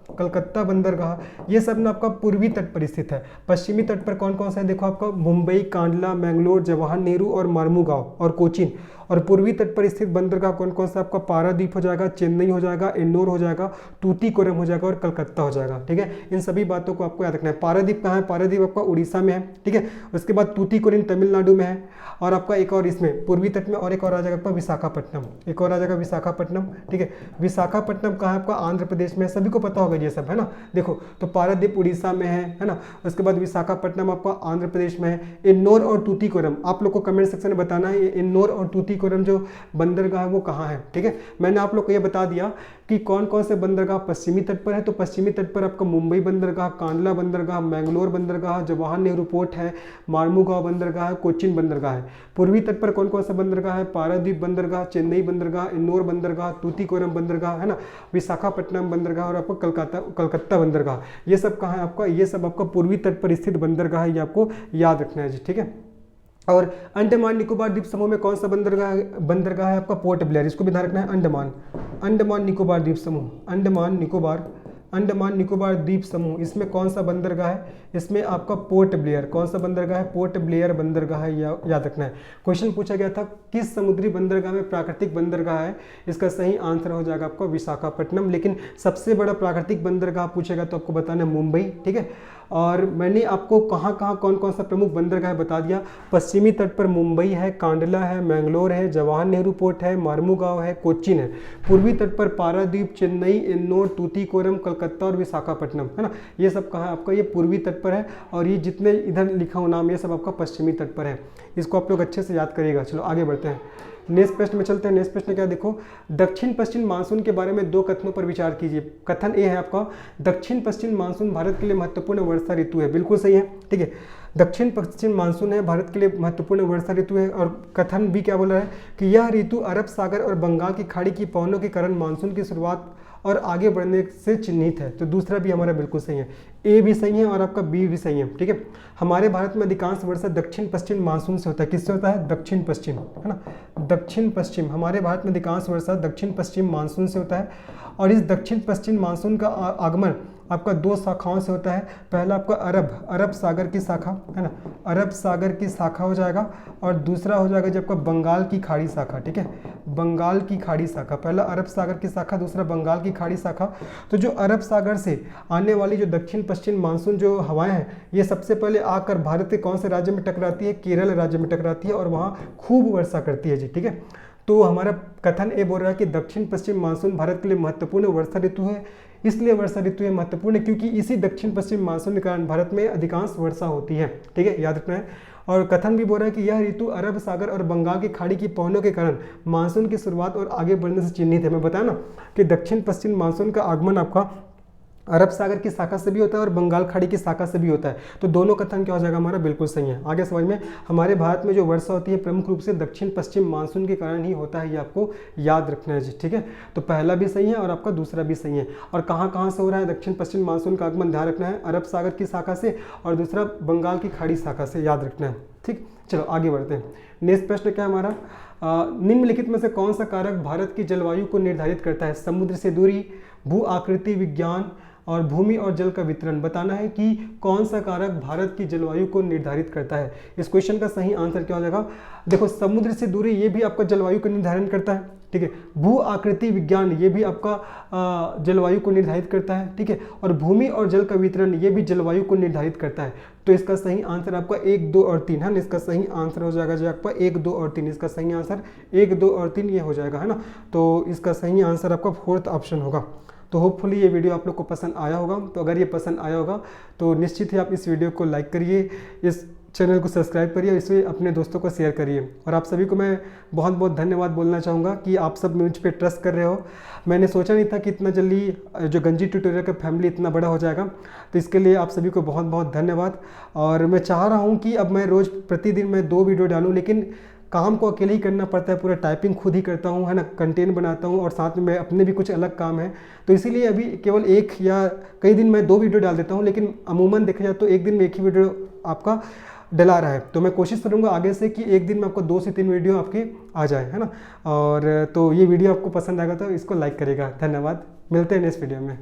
कलकत्ता बंदरगाह, ये सब ना आपका पूर्वी तट पर स्थित है। पश्चिमी तट पर कौन कौन सा है? देखो आपका मुंबई, कांडला, मैंगलोर, जवाहर नेहरू और मार्मुगांव और कोचीन। और पूर्वी तट पर स्थित बंदरगाह कौन कौन सा? आपका पारादीप हो जाएगा, चेन्नई हो जाएगा, इंदौर हो जाएगा, तूतीकोरम हो जाएगा और कलकत्ता हो जाएगा, ठीक है। इन सभी बातों को आपको याद रखना है। पारादीप कहाँ है? पारादीप आपका उड़ीसा में है, ठीक है। उसके बाद तूतीकोरम तमिलनाडु में है, और आपका एक और इसमें पूर्वी तट में और एक और आ जाएगा आपका विशाखापट्टनम, एक और आ जाएगा विशाखापट्टनम, ठीक है। विशाखापट्टनम कहाँ है आपका? आंध्र प्रदेश में, सभी को पता होगा ये सब, है ना। देखो तो पारादीप उड़ीसा में है ना, उसके बाद विशाखापट्टनम आपका आंध्र प्रदेश में है। इंदौर और तूतीकोरम, आप लोग को कमेंट सेक्शन में बताना है इंदौर और तूतीकोरम जो बंदरगाह है वो कहाँ है, ठीक है। मैंने आप लोग को ये बता दिया कि कौन कौन से बंदरगाह पश्चिमी तट पर है। तो पश्चिमी तट पर आपका मुंबई बंदरगाह, कांडला बंदरगाह, मैंगलोर बंदरगाह, जवाहर नेहरू पोर्ट है, मार्मुगांव बंदरगाह है, कोचीन बंदरगाह है। पूर्वी तट पर कौन कौन सा बंदरगाह है? पारादीप बंदरगाह, चेन्नई बंदरगाह, इंदौर बंदरगाह, तूतीकोरम बंदरगाह, है ना, विशाखापट्टनम बंदरगाह और आपको कलकत्ता बंदरगाह। ये सब कहाँ है आपका? ये सब आपका पूर्वी तट पर स्थित बंदरगाह है, ये आपको याद रखना है जी, ठीक है। और अंडमान निकोबार द्वीप समूह में कौन सा बंदरगाह है आपका? पोर्ट ब्लेयर, इसको भी ध्यान रखना है। अंडमान निकोबार द्वीप समूह, अंडमान निकोबार द्वीप समूह, इसमें कौन सा बंदरगाह है? इसमें आपका पोर्ट ब्लेयर, कौन सा बंदरगाह है? पोर्ट ब्लेयर बंदरगाह है, याद रखना है। क्वेश्चन पूछा गया था किस समुद्री बंदरगाह में प्राकृतिक बंदरगाह है? इसका सही आंसर हो जाएगा आपका विशाखापट्टनम। लेकिन सबसे बड़ा प्राकृतिक बंदरगाह पूछेगा तो आपको बताना है मुंबई, ठीक है। और मैंने आपको कहाँ कहाँ कौन कौन सा प्रमुख बंदरगाह बता दिया। पश्चिमी तट पर मुंबई है, कांडला है, मैंगलोर है, जवाहर नेहरू पोर्ट है, मार्मुगांव है, कोचीन है। पूर्वी तट पर पारादीप, चेन्नई, इंदौर, तूतीकोरम, कलकत्ता और विशाखापट्टनम, है ना। ये सब कहाँ आपका? ये पूर्वी तट पर है। और ये जितने इधर लिखा हूँ नाम, ये सब आपका पश्चिमी तट पर है। इसको आप लोग अच्छे से याद करिएगा। चलो आगे बढ़ते हैं, नेक्स्ट प्रश्न में चलते हैं। नेक्स्ट प्रश्न क्या? देखो, दक्षिण पश्चिम मानसून के बारे में दो कथनों पर विचार कीजिए। कथन ए है आपका, दक्षिण पश्चिम मानसून भारत के लिए महत्वपूर्ण वर्षा ऋतु है। बिल्कुल सही है, ठीक है। दक्षिण पश्चिम मानसून है, भारत के लिए महत्वपूर्ण वर्षा ऋतु है। और कथन बी क्या बोला है कि यह ऋतु अरब सागर और बंगाल की खाड़ी की पवनों के कारण मानसून की शुरुआत और आगे बढ़ने से चिन्हित है। तो दूसरा भी हमारा बिल्कुल सही है, ए भी सही है और आपका बी भी सही है, ठीक है। हमारे भारत में अधिकांश वर्षा दक्षिण पश्चिम मानसून से होता है। किससे होता है? दक्षिण पश्चिम, है ना, दक्षिण पश्चिम। हमारे भारत में अधिकांश वर्षा दक्षिण पश्चिम मानसून से होता है। और इस दक्षिण पश्चिम मानसून का आगमन आपका दो शाखाओं से होता है। पहला आपका अरब सागर की शाखा, है ना, अरब सागर की शाखा हो जाएगा। और दूसरा हो जाएगा जब आपका बंगाल की खाड़ी शाखा, ठीक है, बंगाल की खाड़ी शाखा। पहला अरब सागर की शाखा, दूसरा बंगाल की खाड़ी शाखा। तो जो अरब सागर से आने वाली जो दक्षिण पश्चिम मानसून जो हवाएं हैं, ये सबसे पहले आकर भारत के कौन से राज्य में टकराती है? केरल राज्य में टकराती है और वहाँ खूब वर्षा करती है जी, ठीक है। तो हमारा कथन ए बोल रहा है कि दक्षिण पश्चिम मानसून भारत के लिए महत्वपूर्ण वर्षा ऋतु है। इसलिए वर्षा ऋतु है महत्वपूर्ण क्योंकि इसी दक्षिण पश्चिम मानसून के कारण भारत में अधिकांश वर्षा होती है, ठीक है, याद रखना है। और कथन भी बोल रहा है कि यह ऋतु अरब सागर और बंगाल की खाड़ी की पवनों के कारण मानसून की शुरुआत और आगे बढ़ने से चिन्हित है। मैं बताया ना कि दक्षिण पश्चिम मानसून का आगमन आपका अरब सागर की शाखा से भी होता है और बंगाल खाड़ी की शाखा से भी होता है। तो दोनों कथन क्या हो जाएगा हमारा? बिल्कुल सही है। आगे समझ में, हमारे भारत में जो वर्षा होती है प्रमुख रूप से दक्षिण पश्चिम मानसून के कारण ही होता है, ये आपको याद रखना है जी, ठीक है। तो पहला भी सही है और आपका दूसरा भी सही है। और कहाँ कहाँ से हो रहा है दक्षिण पश्चिम मानसून का आगमन? ध्यान रखना है, अरब सागर की शाखा से और दूसरा बंगाल की खाड़ी शाखा से, याद रखना है, ठीक। चलो आगे बढ़ते हैं। नेक्स्ट प्रश्न क्या है हमारा? निम्नलिखित में से कौन सा कारक भारत की जलवायु को निर्धारित करता है? समुद्र से दूरी, भू आकृति विज्ञान और भूमि और जल का वितरण। बताना है कि कौन सा कारक भारत की जलवायु को निर्धारित करता है। इस क्वेश्चन का सही आंसर क्या हो जाएगा? देखो, समुद्र से दूरी ये भी आपका जलवायु को निर्धारण करता है, ठीक है। भू आकृति विज्ञान ये भी आपका जलवायु को निर्धारित करता है, ठीक है। और भूमि और जल का वितरण ये भी जलवायु को निर्धारित करता है। तो इसका सही आंसर आपका 1, 2 और 3 है ना। इसका सही आंसर हो जाएगा जो आपका 1, 2 और 3। इसका सही आंसर 1, 2 और 3 ये हो जाएगा, है ना। तो इसका सही आंसर आपका 4th ऑप्शन होगा। तो होपफुली ये वीडियो आप लोग को पसंद आया होगा। तो अगर ये पसंद आया होगा तो निश्चित ही आप इस वीडियो को लाइक करिए, इस चैनल को सब्सक्राइब करिए, इसे अपने दोस्तों को शेयर करिए। और आप सभी को मैं बहुत बहुत धन्यवाद बोलना चाहूँगा कि आप सब मुझ पे ट्रस्ट कर रहे हो। मैंने सोचा नहीं था कि इतना जल्दी जो गंजी ट्यूटोरियल का फैमिली इतना बड़ा हो जाएगा। तो इसके लिए आप सभी को बहुत बहुत धन्यवाद। और मैं चाह रहा हूँ कि अब मैं रोज़ प्रतिदिन मैं 2 वीडियो डालूँ, लेकिन काम को अकेले ही करना पड़ता है। पूरा टाइपिंग खुद ही करता हूँ, है ना, कंटेंट बनाता हूँ और साथ में अपने भी कुछ अलग काम है। तो इसीलिए अभी केवल 1 या कई दिन मैं 2 वीडियो डाल देता हूँ, लेकिन अमूमन देखा जाए तो एक दिन में 1 ही वीडियो आपका डला रहा है। तो मैं कोशिश करूँगा आगे से कि एक दिन में आपको 2 से 3 वीडियो आपके आ जाए, है ना। और तो ये वीडियो आपको पसंद आएगा तो इसको लाइक करेगा। धन्यवाद, मिलते हैं नेक्स्ट वीडियो में।